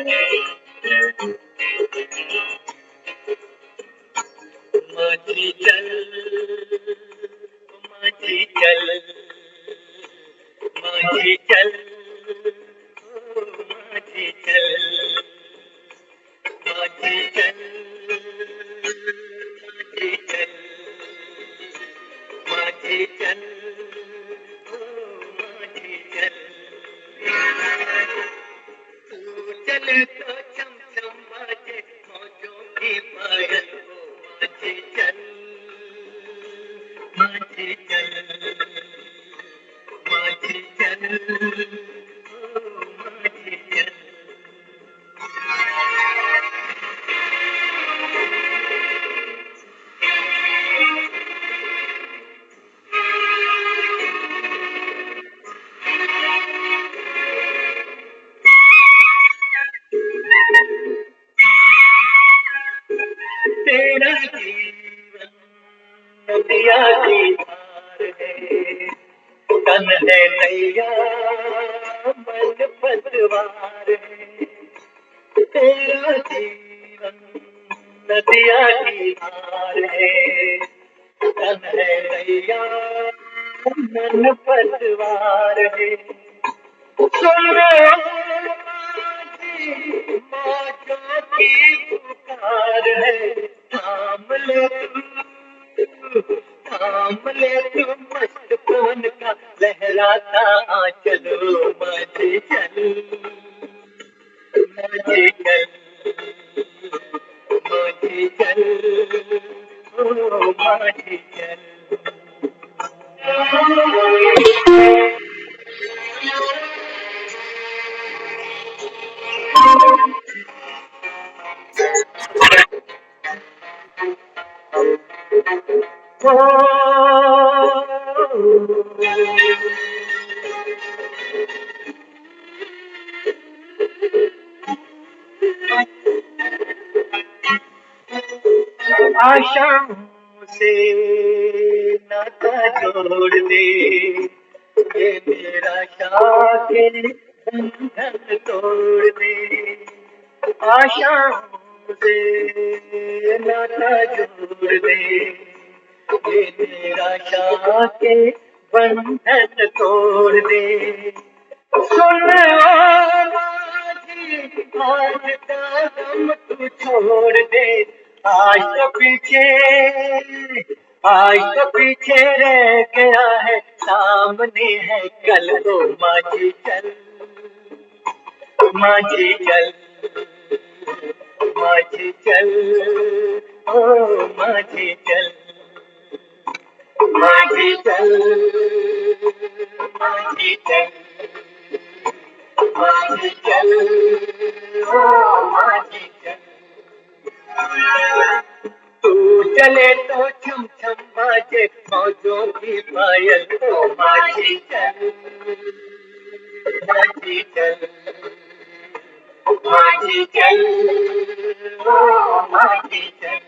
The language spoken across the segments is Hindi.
माझी चल, माझी चल, माझी चल, माझी चल, माझी चल, माझी चल, माझी चल, माझी चल, तू चले तो छम छम बाजे मौजों की पायल हो माझी चल, माझी चल, माझी चल, माझी चल। तेरा जीवन नदिया की धार है, तन है नैया मन पतवार है। तेरा जीवन नदिया की धार है, तन है नैया मन पतवार है। सुन माझी मौजों की पुकार है, थाम ले तू, थाम ले तू मस्त पवन का लहराता चलो माझी चल, माझी चल, माझी चल, ओ माझी चल। आशाओं से नाता जोड़ दे, ये निराशा के बंधन तोड़ दे। आशाओं से नाता जोड़ दे, ये निराशा के बंधन तोड़ दे। सुन ओ माझी आज का गम तू छोड़ दे, आज तो पीछे रह गया है, सामने है कल को माझी चल, माझी चल, माझी चल, ओ माझी चल, माझी चल, माझी चल, माझी चल, ओ माझी चल। तू चले तो छम छम बाजे मौजों की पायल तो माझी चल, माझी चल, माझी चल, ओ माझी चल,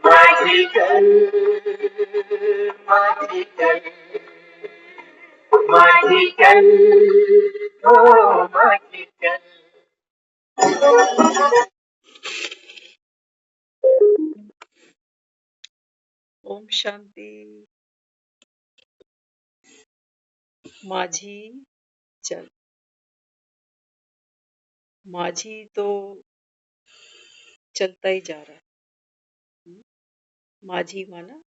माझी चल, माझी चल, माझी चल, ओ माझी चल। ओम शांति। माझी चल। माझी तो चलता ही जा रहा है। माझी माना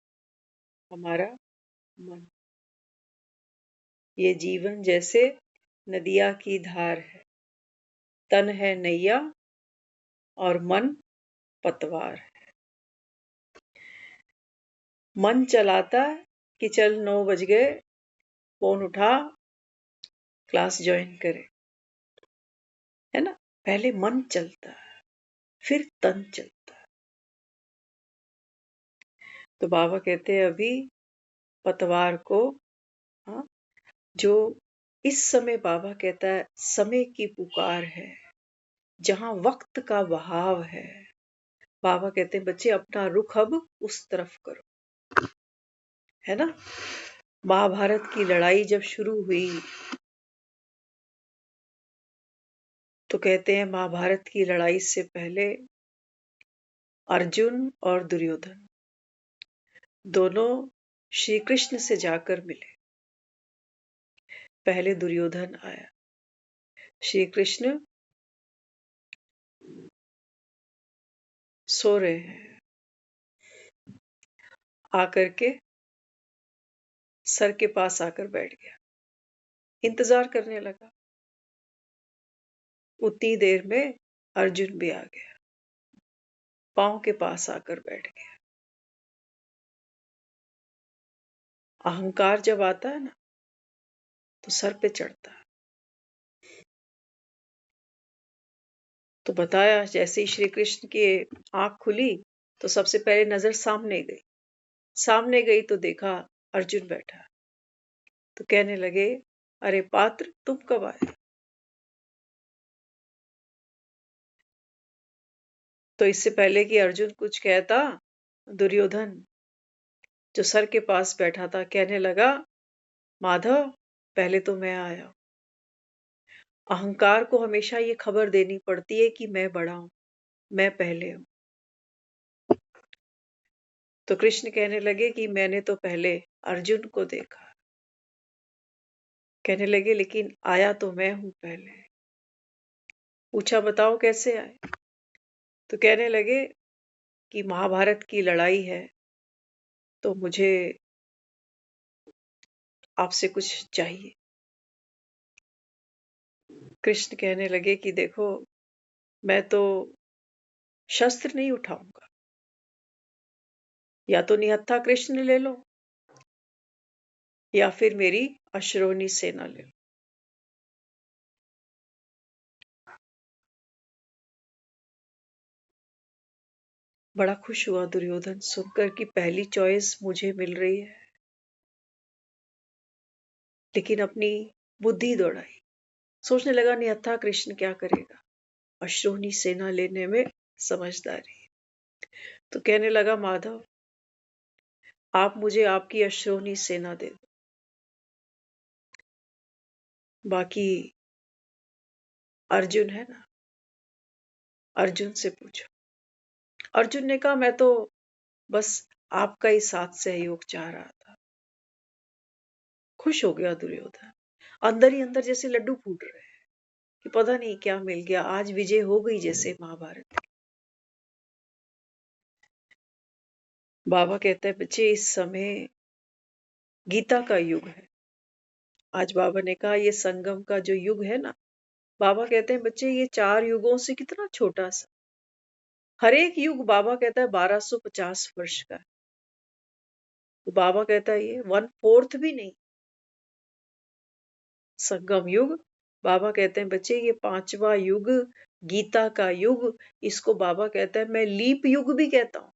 हमारा मन। ये जीवन जैसे नदिया की धार है, तन है नैया और मन पतवार है। मन चलाता है कि चल 9 बज गए, फोन उठा, क्लास ज्वाइन करें, है ना। पहले मन चलता है, फिर तन चलता है। तो बाबा कहते हैं अभी पतवार को, हाँ, जो इस समय बाबा कहता है समय की पुकार है, जहां वक्त का बहाव है। बाबा कहते हैं बच्चे अपना रुख अब उस तरफ करो, है ना। महाभारत की लड़ाई जब शुरू हुई तो कहते हैं महाभारत की लड़ाई से पहले अर्जुन और दुर्योधन दोनों श्री कृष्ण से जाकर मिले। पहले दुर्योधन आया, श्री कृष्ण सो रहे हैं, आकर के सर के पास आकर बैठ गया, इंतजार करने लगा। उतनी देर में अर्जुन भी आ गया, पांव के पास आकर बैठ गया। अहंकार जब आता है ना तो सर पे चढ़ता है। तो बताया जैसे ही श्री कृष्ण की आंख खुली तो सबसे पहले नजर सामने गई तो देखा अर्जुन बैठा। तो कहने लगे, अरे पात्र तुम कब आए? तो इससे पहले कि अर्जुन कुछ कहता, दुर्योधन जो सर के पास बैठा था कहने लगा, माधव पहले तो मैं आया। अहंकार को हमेशा ये खबर देनी पड़ती है कि मैं बड़ा हूं, मैं पहले हूं। तो कृष्ण कहने लगे कि मैंने तो पहले अर्जुन को देखा। कहने लगे लेकिन आया तो मैं हूं पहले। पूछा बताओ कैसे आए? तो कहने लगे कि महाभारत की लड़ाई है तो मुझे आपसे कुछ चाहिए। कृष्ण कहने लगे कि देखो मैं तो शस्त्र नहीं उठाऊंगा, या तो निहत्था कृष्ण ले लो या फिर मेरी अश्रोनी सेना ले लो। बड़ा खुश हुआ दुर्योधन सुनकर कि पहली चॉइस मुझे मिल रही है, लेकिन अपनी बुद्धि दौड़ाई। सोचने लगा निहत्था कृष्ण क्या करेगा, अश्रोनी सेना लेने में समझदारी। तो कहने लगा माधव आप मुझे आपकी अश्रोनी सेना दे दो, बाकी अर्जुन है ना, अर्जुन से पूछो। अर्जुन ने कहा मैं तो बस आपका ही साथ सहयोग चाह रहा था। खुश हो गया दुर्योधन, अंदर ही अंदर जैसे लड्डू फूट रहे हैं कि पता नहीं क्या मिल गया, आज विजय हो गई जैसे महाभारत। बाबा कहते हैं बच्चे इस समय गीता का युग है। आज बाबा ने कहा ये संगम का जो युग है ना, बाबा कहते हैं बच्चे ये 4 युगों से कितना छोटा सा। हर एक युग बाबा कहता है 1250 वर्ष का है। तो बाबा कहता है ये 1/4 भी नहीं। संगम युग, बाबा कहते हैं बच्चे ये 5वां युग, गीता का युग, इसको बाबा कहता है मैं लीप युग भी कहता हूं,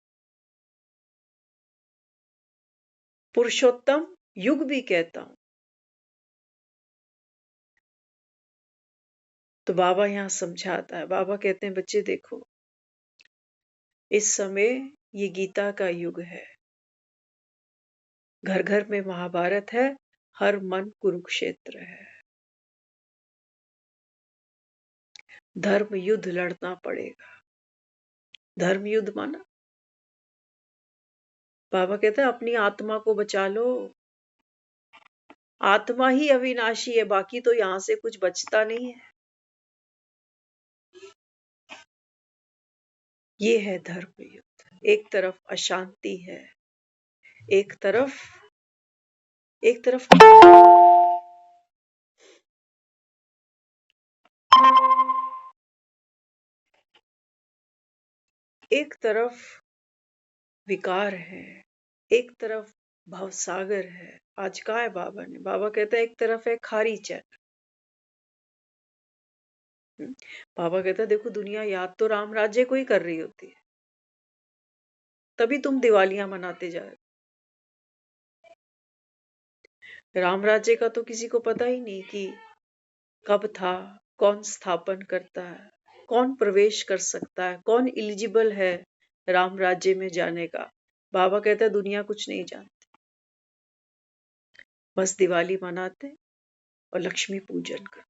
पुरुषोत्तम युग भी कहता हूं। तो बाबा यहां समझाता है, बाबा कहते हैं बच्चे देखो इस समय ये गीता का युग है, घर घर में महाभारत है, हर मन कुरुक्षेत्र है। धर्म युद्ध लड़ना पड़ेगा। धर्म युद्ध माना बाबा कहता है अपनी आत्मा को बचा लो। आत्मा ही अविनाशी है, बाकी तो यहां से कुछ बचता नहीं है। ये है धर्म युद्ध। एक तरफ अशांति है, एक तरफ एक तरफ एक तरफ विकार है, एक तरफ भवसागर है। आज कहा है बाबा ने, बाबा कहता है एक तरफ है खारी चैन। बाबा कहता है देखो दुनिया याद तो राम राज्य को ही कर रही होती है, तभी तुम दिवालियां मनाते जा रहे हो। राम राज्य का तो किसी को पता ही नहीं कि कब था, कौन स्थापन करता है, कौन प्रवेश कर सकता है, कौन एलिजिबल है राम राज्य में जाने का। बाबा कहता है दुनिया कुछ नहीं जानती, बस दिवाली मनाते और लक्ष्मी पूजन करते।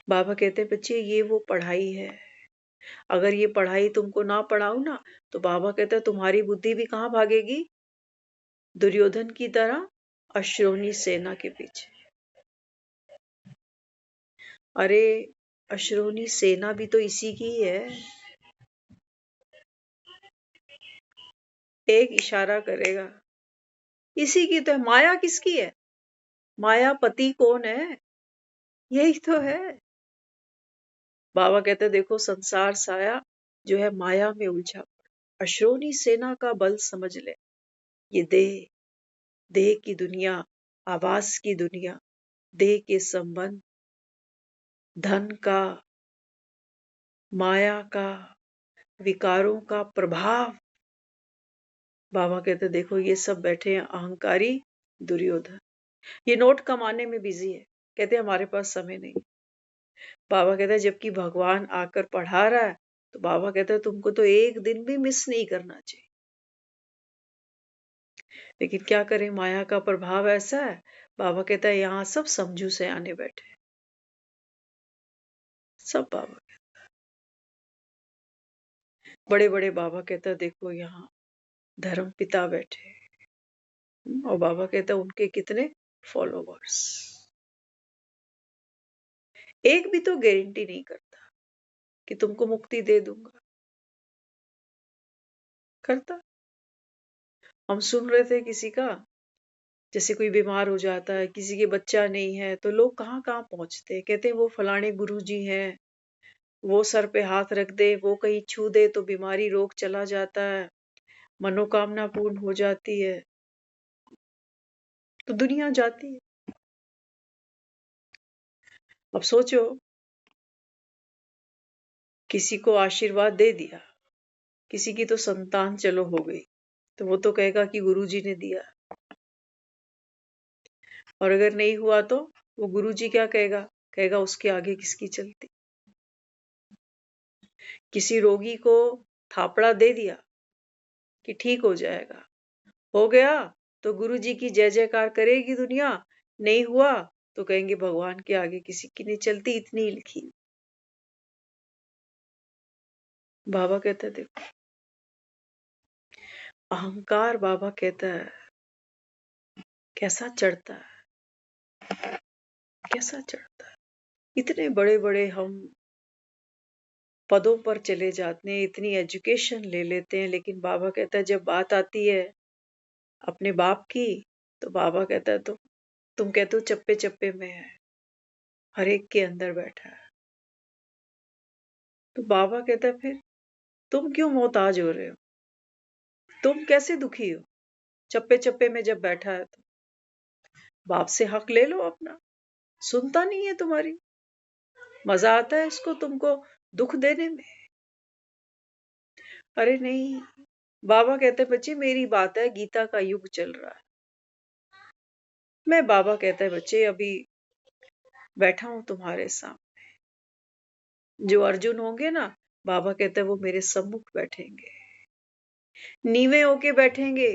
बाबा कहते हैं बच्चे ये वो पढ़ाई है, अगर ये पढ़ाई तुमको ना पढ़ाऊं ना तो बाबा कहते हैं तुम्हारी बुद्धि भी कहाँ भागेगी, दुर्योधन की तरह अश्रोनी सेना के पीछे। अरे अश्रोनी सेना भी तो इसी की ही है। एक इशारा करेगा, इसी की तो है। माया किसकी है? मायापति कौन है? यही तो है। बाबा कहते हैं देखो संसार साया जो है माया में उलझा पड़ा। अश्रोनी सेना का बल समझ ले, ये देह, देह की दुनिया, आवास की दुनिया, देह के संबंध, धन का, माया का, विकारों का प्रभाव। बाबा कहते देखो ये सब बैठे हैं अहंकारी दुर्योधन, ये नोट कमाने में बिजी है। कहते हमारे पास समय नहीं। बाबा कहते हैं जबकि भगवान आकर पढ़ा रहा है तो बाबा कहते हैं तुमको तो एक दिन भी मिस नहीं करना चाहिए। लेकिन क्या करें, माया का प्रभाव ऐसा है। बाबा कहता है यहाँ सब समझू से आने बैठे, सब बाबा बड़े बड़े। बाबा कहता है देखो यहाँ धर्म पिता बैठे और बाबा कहता है उनके कितने फॉलोवर्स। एक भी तो गारंटी नहीं करता कि तुमको मुक्ति दे दूंगा, करता। हम सुन रहे थे किसी का, जैसे कोई बीमार हो जाता है, किसी के बच्चा नहीं है, तो लोग कहाँ कहाँ पहुंचते हैं। कहते हैं वो फलाने गुरुजी हैं, वो सर पे हाथ रख दे, वो कहीं छू दे तो बीमारी रोग चला जाता है, मनोकामना पूर्ण हो जाती है। तो दुनिया जाती है। अब सोचो किसी को आशीर्वाद दे दिया, किसी की तो संतान चलो हो गई, तो वो तो कहेगा कि गुरुजी ने दिया। और अगर नहीं हुआ तो वो गुरुजी क्या कहेगा? कहेगा उसके आगे किसकी चलती। किसी रोगी को थापड़ा दे दिया कि ठीक हो जाएगा, हो गया तो गुरुजी की जय जयकार करेगी दुनिया, नहीं हुआ तो कहेंगे भगवान के आगे किसी की नहीं चलती, इतनी ही लिखी। बाबा कहता है देखो अहंकार, बाबा कहता है कैसा चढ़ता है, कैसा चढ़ता है। इतने बड़े बड़े हम पदों पर चले जाते हैं, इतनी एजुकेशन ले लेते हैं, लेकिन बाबा कहता है जब बात आती है अपने बाप की तो बाबा कहता है तो तुम कहते हो चप्पे चप्पे में है, हर एक के अंदर बैठा है। तो बाबा कहता है फिर तुम क्यों मोहताज हो रहे हो, तुम कैसे दुखी हो? चप्पे चप्पे में जब बैठा है तो बाप से हक ले लो अपना, सुनता नहीं है तुम्हारी, मजा आता है इसको तुमको दुख देने में। अरे नहीं, बाबा कहते बच्चे मेरी बात है, गीता का युग चल रहा है। मैं बाबा कहता है बच्चे अभी बैठा हूं तुम्हारे सामने, जो अर्जुन होंगे ना बाबा कहते हैं वो मेरे सम्मुख बैठेंगे, नीवे होके बैठेंगे।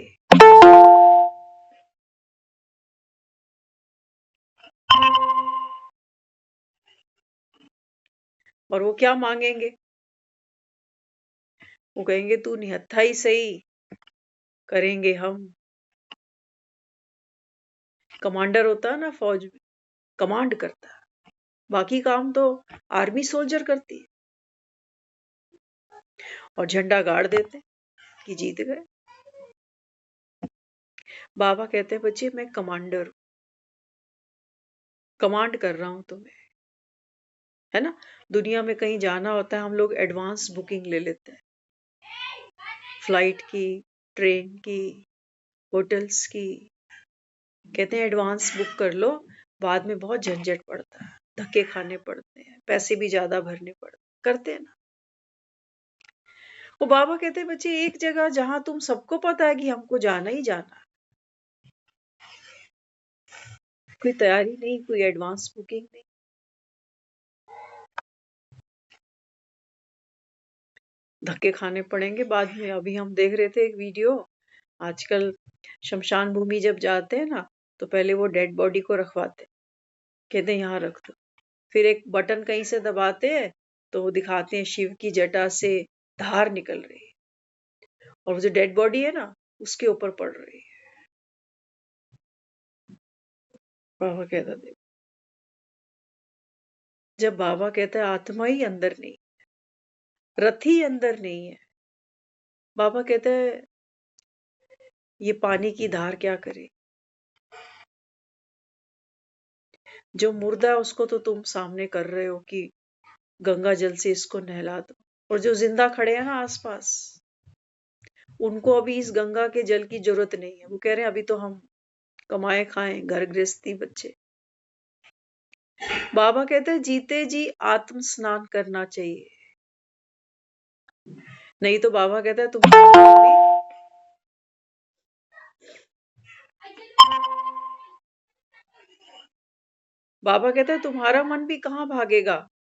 और वो क्या मांगेंगे? वो कहेंगे तू निहत्था ही सही, करेंगे हम। कमांडर होता है ना फौज में, कमांड करता है, बाकी काम तो आर्मी सोल्जर करती है। और झंडा गाड़ देते हैं कि जीत गए। बाबा कहते हैं बच्चे मैं कमांडर हूं, कमांड कर रहा हूं तुम्हें, है ना। दुनिया में कहीं जाना होता है हम लोग एडवांस बुकिंग ले लेते हैं, फ्लाइट की, ट्रेन की, होटल्स की। कहते हैं एडवांस बुक कर लो, बाद में बहुत झंझट पड़ता है, धक्के खाने पड़ते हैं, पैसे भी ज्यादा भरने पड़ते, करते हैं ना। वो बाबा कहते हैं बच्चे एक जगह जहां तुम सबको पता है कि हमको जाना ही जाना है, कोई तैयारी नहीं, कोई एडवांस बुकिंग नहीं, धक्के खाने पड़ेंगे बाद में। अभी हम देख रहे थे एक वीडियो, आजकल शमशान भूमि जब जाते हैं ना तो पहले वो डेड बॉडी को रखवाते, कहते हैं यहाँ रख दो, फिर एक बटन कहीं से दबाते हैं तो वो दिखाते हैं शिव की जटा से धार निकल रही है और वो जो डेड बॉडी है ना उसके ऊपर पड़ रही है। बाबा कहता देख, जब बाबा कहता है आत्मा ही अंदर नहीं, रथ ही अंदर नहीं है, बाबा कहता है ये पानी की धार क्या करे, जो मुर्दा है उसको तो तुम सामने कर रहे हो कि गंगा जल से इसको नहला दो, और जो जिंदा खड़े हैं ना आसपास उनको अभी इस गंगा के जल की जरूरत नहीं है। वो कह रहे हैं अभी तो हम कमाए खाएं, घर गृहस्थी बच्चे। बाबा कहते हैं जीते जी आत्म स्नान करना चाहिए, नहीं तो बाबा कहता है तुम बाबा कहता है तुम्हारा मन भी कहाँ भागेगा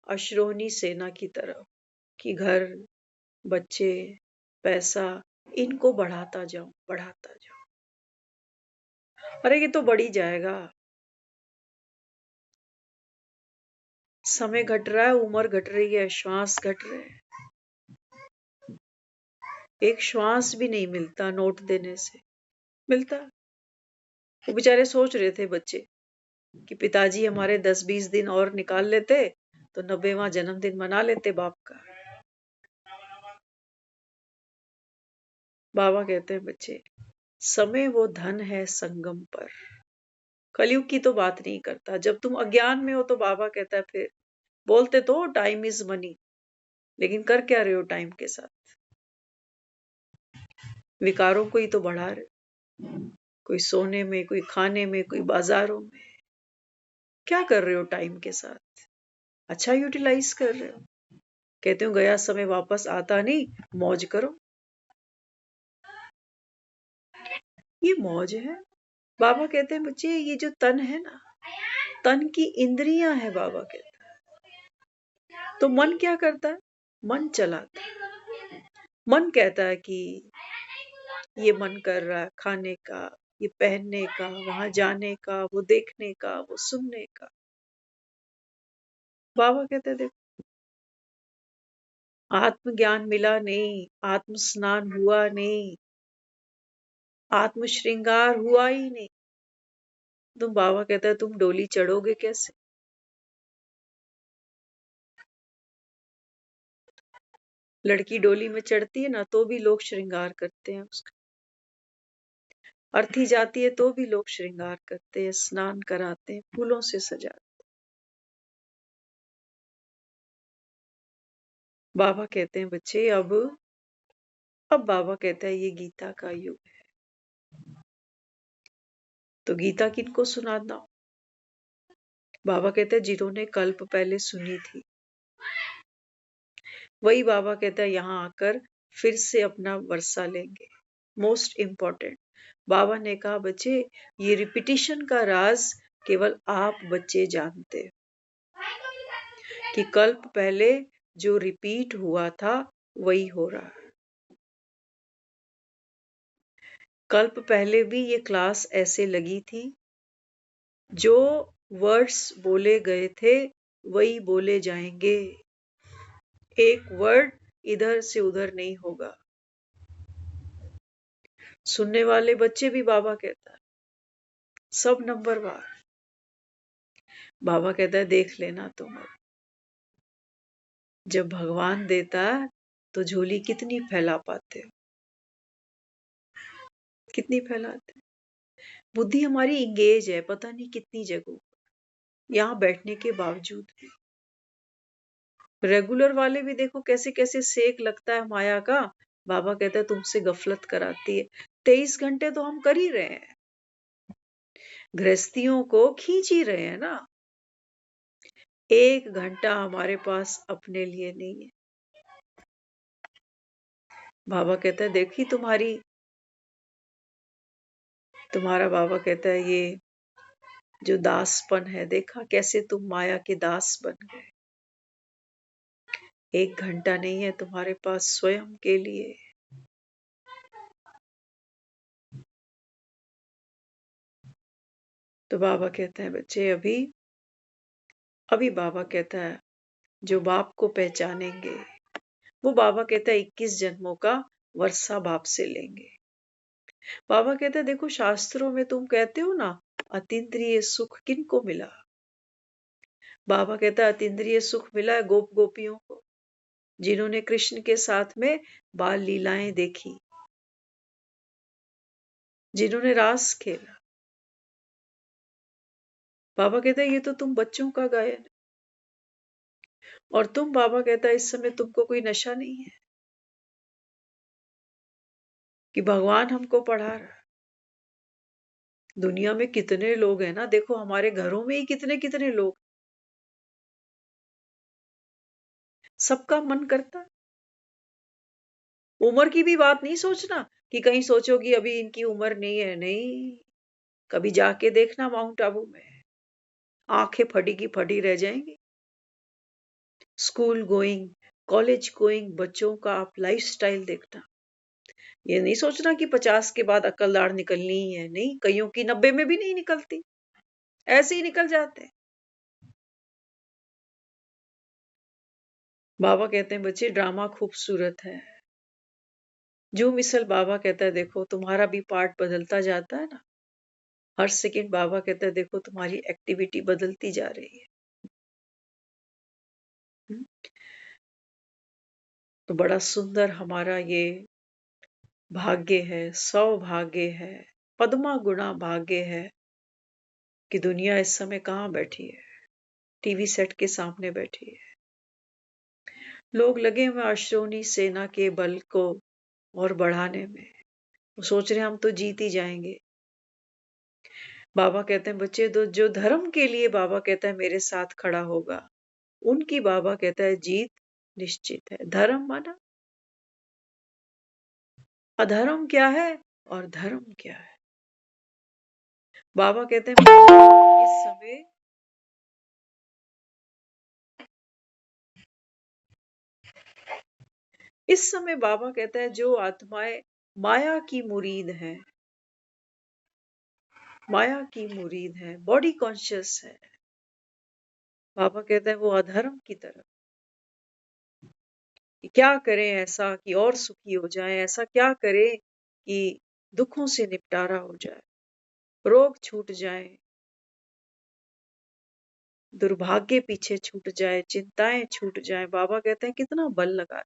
अश्रोनी सेना की तरफ कि घर, बच्चे, पैसा, इनको बढ़ाता जाओ बढ़ाता जाओ। अरे ये तो बढ़ी जाएगा, समय घट रहा है, उम्र घट रही है, श्वास घट रहे हैं, एक श्वास भी नहीं मिलता नोट देने से मिलता। वो बेचारे सोच रहे थे बच्चे कि पिताजी हमारे 10-20 दिन और निकाल लेते तो 90वां जन्मदिन मना लेते बाप का। बाबा कहते हैं बच्चे समय वो धन है संगम पर, कलयुग की तो बात नहीं करता। जब तुम अज्ञान में हो तो बाबा कहता है फिर बोलते तो टाइम इज मनी, लेकिन कर क्या रहे हो टाइम के साथ? विकारों को ही तो बढ़ा रहे हो, कोई सोने में, कोई खाने में, कोई बाजारों में। क्या कर रहे हो टाइम के साथ? अच्छा यूटिलाइज कर रहे हो? कहते हो गया समय वापस आता नहीं, मौज करो। ये मौज है। बाबा कहते हैं बच्चे ये जो तन है ना, तन की इंद्रियां है बाबा कहते हैं। तो मन क्या करता है? मन चलाता है। मन कहता है कि ये मन कर रहा है खाने का, ये पहनने का, वहां जाने का, वो देखने का, वो सुनने का। बाबा कहते हैं देखो आत्मज्ञान मिला नहीं, आत्म स्नान हुआ नहीं, आत्म श्रृंगार हुआ ही नहीं, तुम बाबा कहता है तुम डोली चढ़ोगे कैसे? लड़की डोली में चढ़ती है ना तो भी लोग श्रृंगार करते हैं उसका, अर्थी जाती है तो भी लोग श्रृंगार करते हैं, स्नान कराते हैं, फूलों से सजाते। बाबा कहते हैं बच्चे अब बाबा कहता है ये गीता का युग है, तो गीता किनको सुनाना हो? बाबा कहते हैं जिन्होंने कल्प पहले सुनी थी, वही बाबा कहता है यहाँ आकर फिर से अपना वर्षा लेंगे। मोस्ट इंपॉर्टेंट, बाबा ने कहा बच्चे ये रिपीटिशन का राज केवल आप बच्चे जानते हो कि कल्प पहले जो रिपीट हुआ था वही हो रहा है। कल्प पहले भी ये क्लास ऐसे लगी थी, जो वर्ड्स बोले गए थे वही बोले जाएंगे, एक वर्ड इधर से उधर नहीं होगा। सुनने वाले बच्चे भी बाबा कहता है सब नंबरवार। बाबा कहता है देख लेना तुम, जब भगवान देता है तो झोली कितनी फैला पाते हो, कितनी फैलाते हैं। बुद्धि हमारी इंगेज है पता नहीं कितनी जगहों, यहाँ बैठने के बावजूद भी। रेगुलर वाले भी देखो कैसे कैसे सेक लगता है माया का। बाबा कहता है तुमसे गफलत कराती है। 23 घंटे तो हम कर ही रहे हैं, गृहस्थियों को खींच ही रहे हैं ना। 1 घंटा हमारे पास अपने लिए नहीं है। बाबा कहता है देखी तुम्हारा बाबा कहता है ये जो दासपन है, देखा कैसे तुम माया के दास बन गए। 1 घंटा नहीं है तुम्हारे पास स्वयं के लिए। तो बाबा कहते हैं बच्चे अभी अभी बाबा कहता है जो बाप को पहचानेंगे वो बाबा कहता है 21 जन्मों का वर्षा बाप से लेंगे। बाबा कहता है देखो शास्त्रों में तुम कहते हो ना अतीन्द्रिय सुख किनको मिला। बाबा कहता है अतीन्द्रिय सुख मिला है गोप गोपियों को, जिन्होंने कृष्ण के साथ में बाल लीलाएं देखी, जिन्होंने रास खेला। बाबा कहता है ये तो तुम बच्चों का गायन है। और तुम बाबा कहता है इस समय तुमको कोई नशा नहीं है कि भगवान हमको पढ़ा रहा है। दुनिया में कितने लोग हैं ना, देखो हमारे घरों में ही कितने कितने लोग, सबका मन करता है। उम्र की भी बात नहीं सोचना कि कहीं सोचोगी अभी इनकी उम्र नहीं है, नहीं। कभी जाके देखना माउंट आबू में, आंखें फटी की फटी रह जाएंगी। स्कूल गोइंग, कॉलेज गोइंग बच्चों का आप लाइफस्टाइल देखना। ये नहीं सोचना कि 50 के बाद अकलदार निकलनी ही है, नहीं। कईयों की 90 में भी नहीं निकलती, ऐसे ही निकल जाते हैं। बाबा कहते हैं बच्चे ड्रामा खूबसूरत है। जो मिसल बाबा कहता है देखो तुम्हारा भी पार्ट बदलता जाता है ना, हर सेकंड बाबा कहता है देखो तुम्हारी एक्टिविटी बदलती जा रही है। हम्म, तो बड़ा सुंदर हमारा ये भाग्य है, सौभाग्य है, पद्मा गुणा भाग्य है कि दुनिया इस समय कहाँ बैठी है, टीवी सेट के सामने बैठी है। लोग लगे हुए अश्रोनी सेना के बल को और बढ़ाने में, वो सोच रहे हैं हम तो जीत ही जाएंगे। बाबा कहते हैं बच्चे जो धर्म के लिए बाबा कहता है मेरे साथ खड़ा होगा, उनकी बाबा कहता है जीत निश्चित है। धर्म माना अधर्म क्या है और धर्म क्या है। बाबा कहते हैं इस समय बाबा कहता है जो आत्माएं माया की मुरीद हैं, माया की मुरीद है, बॉडी कॉन्शियस है, बाबा कहता है वो अधर्म की तरफ कि क्या करें ऐसा कि और सुखी हो जाए, ऐसा क्या करें कि दुखों से निपटारा हो जाए, रोग छूट जाए, दुर्भाग्य पीछे छूट जाए, चिंताएं छूट जाए। बाबा कहते हैं कितना बल लगा,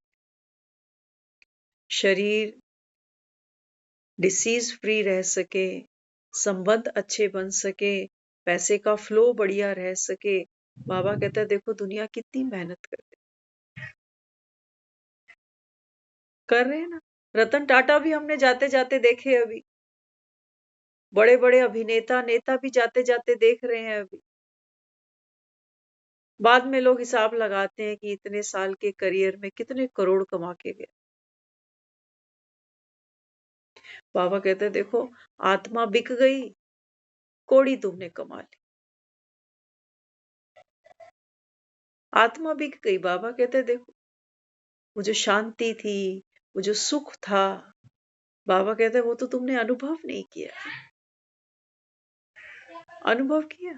शरीर डिसीज फ्री रह सके, संबंध अच्छे बन सके, पैसे का फ्लो बढ़िया रह सके। बाबा कहता है देखो दुनिया कितनी मेहनत कर रहे हैं ना। रतन टाटा भी हमने जाते जाते देखे, अभी बड़े बड़े अभिनेता नेता भी जाते जाते देख रहे हैं। अभी बाद में लोग हिसाब लगाते हैं कि इतने साल के करियर में कितने करोड़ कमा के गए। बाबा कहते हैं देखो आत्मा बिक गई, कौड़ी तुमने कमा ली। आत्मा बिक गई। बाबा कहते हैं देखो वो जो शांति थी, वो जो सुख था, बाबा कहते हैं वो तो तुमने अनुभव नहीं किया। अनुभव किया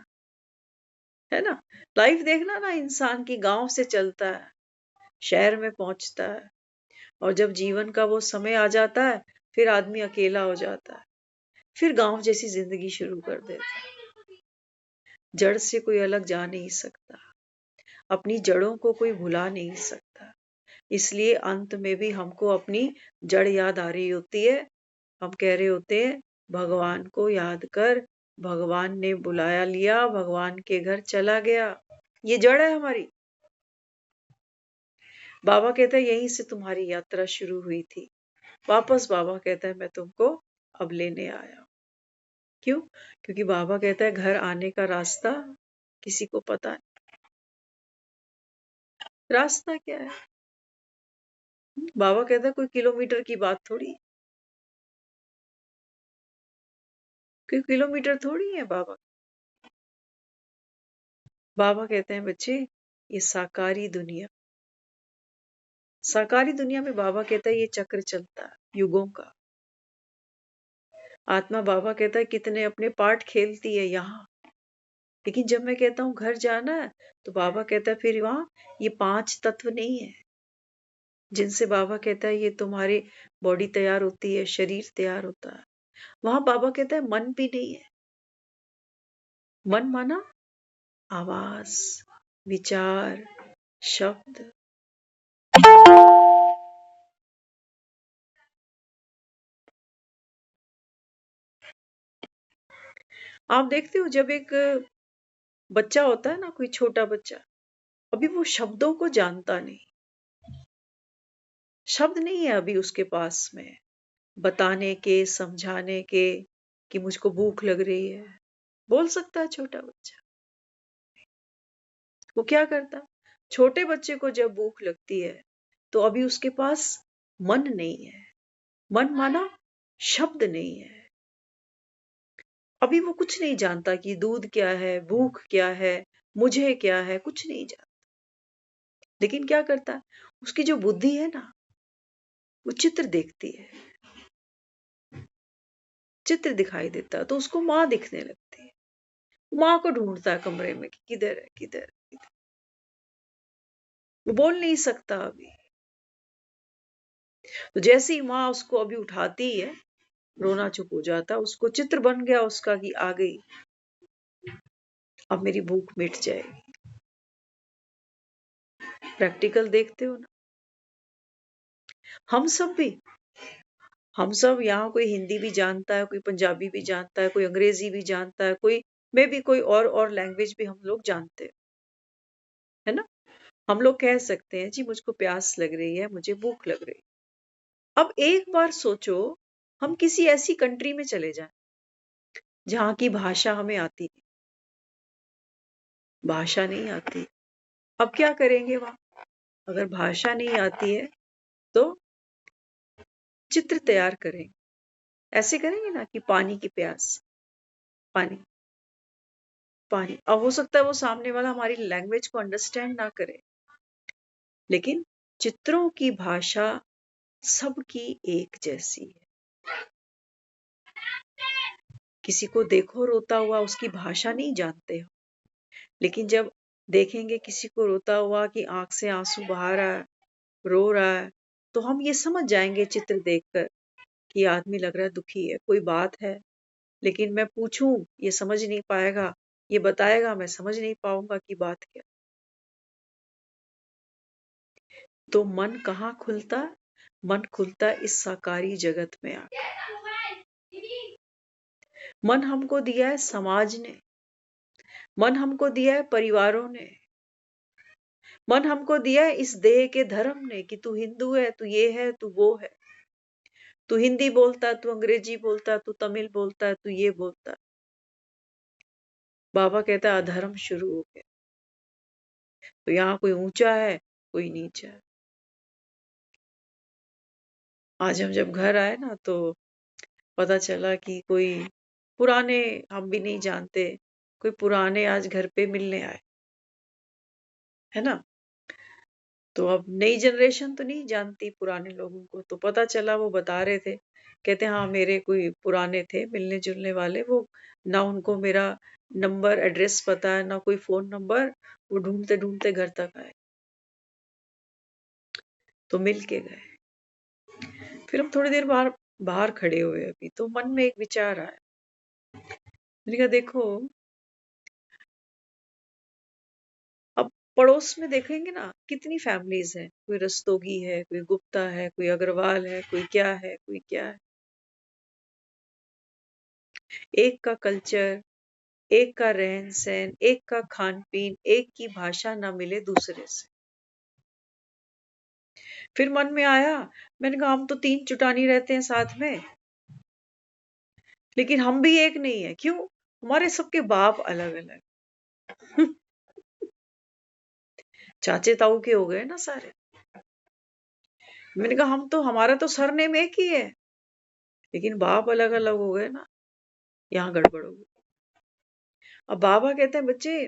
है ना। लाइफ देखना ना, इंसान की गांव से चलता है, शहर में पहुंचता है, और जब जीवन का वो समय आ जाता है फिर आदमी अकेला हो जाता है, फिर गांव जैसी जिंदगी शुरू कर देता है। जड़ से कोई अलग जा नहीं सकता, अपनी जड़ों को कोई भुला नहीं सकता। इसलिए अंत में भी हमको अपनी जड़ याद आ रही होती है। हम कह रहे होते हैं भगवान को याद कर, भगवान ने बुलाया लिया, भगवान के घर चला गया। ये जड़ है हमारी। बाबा कहता है यहीं से तुम्हारी यात्रा शुरू हुई थी। वापस बाबा कहता है मैं तुमको अब लेने आया। क्यों? क्योंकि बाबा कहता है घर आने का रास्ता किसी को पता नहीं। रास्ता क्या है? बाबा कहता है कोई किलोमीटर की बात थोड़ी, कोई किलोमीटर थोड़ी है बाबा। बाबा कहते हैं बच्चे ये साकारी दुनिया, साकारी दुनिया में बाबा कहता है ये चक्र चलता है युगों का। आत्मा बाबा कहता है कितने अपने पार्ट खेलती है यहाँ, लेकिन जब मैं कहता हूँ घर जाना है, तो बाबा कहता है फिर वहां ये 5 तत्व नहीं है जिनसे बाबा कहता है ये तुम्हारी बॉडी तैयार होती है, शरीर तैयार होता है। वहां बाबा कहता है मन भी नहीं है। मन माना आवाज, विचार, शब्द। आप देखते हो जब एक बच्चा होता है ना, कोई छोटा बच्चा, अभी वो शब्दों को जानता नहीं, शब्द नहीं है अभी उसके पास में बताने के, समझाने के कि मुझको भूख लग रही है। बोल सकता है छोटा बच्चा? वो क्या करता? छोटे बच्चे को जब भूख लगती है तो अभी उसके पास मन नहीं है। मन माना शब्द नहीं है। अभी वो कुछ नहीं जानता कि दूध क्या है, भूख क्या है, मुझे क्या है, कुछ नहीं जानता। लेकिन क्या करता है, उसकी जो बुद्धि है ना, वो चित्र देखती है, चित्र दिखाई देता है, तो उसको माँ दिखने लगती है। माँ को ढूंढता है कमरे में कि किधर है, किधर है, किधर। वो बोल नहीं सकता अभी। तो जैसे ही माँ उसको अभी उठाती है, रोना चुप हो जाता है। उसको चित्र बन गया उसका कि आ गई, अब मेरी भूख मिट जाएगी। प्रैक्टिकल देखते हो ना। हम सब भी, हम सब यहाँ कोई हिंदी भी जानता है, कोई पंजाबी भी जानता है, कोई अंग्रेजी भी जानता है, कोई मे भी कोई और लैंग्वेज भी हम लोग जानते हैं, है ना। हम लोग कह सकते हैं जी मुझको प्यास लग रही है, मुझे भूख लग रही है। अब एक बार सोचो, हम किसी ऐसी कंट्री में चले जाएं जहाँ की भाषा हमें आती नहीं, भाषा नहीं आती। अब क्या करेंगे वहां? अगर भाषा नहीं आती है तो चित्र तैयार करेंगे। ऐसे करेंगे ना कि पानी की प्यास, पानी, पानी। अब हो सकता है वो सामने वाला हमारी लैंग्वेज को अंडरस्टैंड ना करे, लेकिन चित्रों की भाषा सबकी एक जैसी है। किसी को देखो रोता हुआ, उसकी भाषा नहीं जानते हो, लेकिन जब देखेंगे किसी को रोता हुआ कि आंख से आंसू बहा रहा है, रो रहा है, तो हम ये समझ जाएंगे चित्र देखकर कि आदमी लग रहा है दुखी है, कोई बात है। लेकिन मैं पूछूं, ये समझ नहीं पाएगा, ये बताएगा, मैं समझ नहीं पाऊंगा कि बात क्या। तो मन कहाँ खुलता? मन खुलता इस साकारी जगत में आकर। मन हमको दिया है समाज ने, मन हमको दिया है परिवारों ने, मन हमको दिया है इस देह के धर्म ने कि तू हिंदू है, तू ये है, तू वो है, तू हिंदी बोलता है, तू अंग्रेजी बोलता है, तू तमिल बोलता है, तू ये बोलता है। बाबा कहता है अधर्म शुरू हो गया। तो यहाँ कोई ऊंचा है, कोई नीचा है। आज हम जब घर आए ना तो पता चला कि कोई पुराने, हम भी नहीं जानते, कोई पुराने आज घर पे मिलने आए, है ना। तो अब नई जनरेशन तो नहीं जानती पुराने लोगों को, तो पता चला वो बता रहे थे, कहते हाँ मेरे कोई पुराने थे मिलने जुलने वाले, वो ना उनको मेरा नंबर एड्रेस पता है, ना कोई फोन नंबर, वो ढूंढते ढूंढते घर तक आए, तो मिल के गए। फिर हम थोड़ी देर बाहर बाहर खड़े हुए, अभी तो मन में एक विचार आया। मैंने कहा देखो, अब पड़ोस में देखेंगे ना कितनी फैमिलीज हैं, कोई रस्तोगी है, कोई गुप्ता है, कोई अग्रवाल है, कोई क्या है, कोई क्या है। एक का कल्चर, एक का रहन सहन, एक का खान पीन, एक की भाषा ना मिले दूसरे से। फिर मन में आया, मैंने कहा हम तो 3 चुटानी रहते हैं साथ में, लेकिन हम भी एक नहीं है। क्यों? हमारे सबके बाप अलग अलग। चाचे ताऊ के हो गए ना सारे। मैंने कहा हम तो, हमारा तो सरनेम एक ही है, लेकिन बाप अलग अलग हो गए ना, यहाँ गड़बड़ हो गई। अब बाबा कहते हैं बच्चे,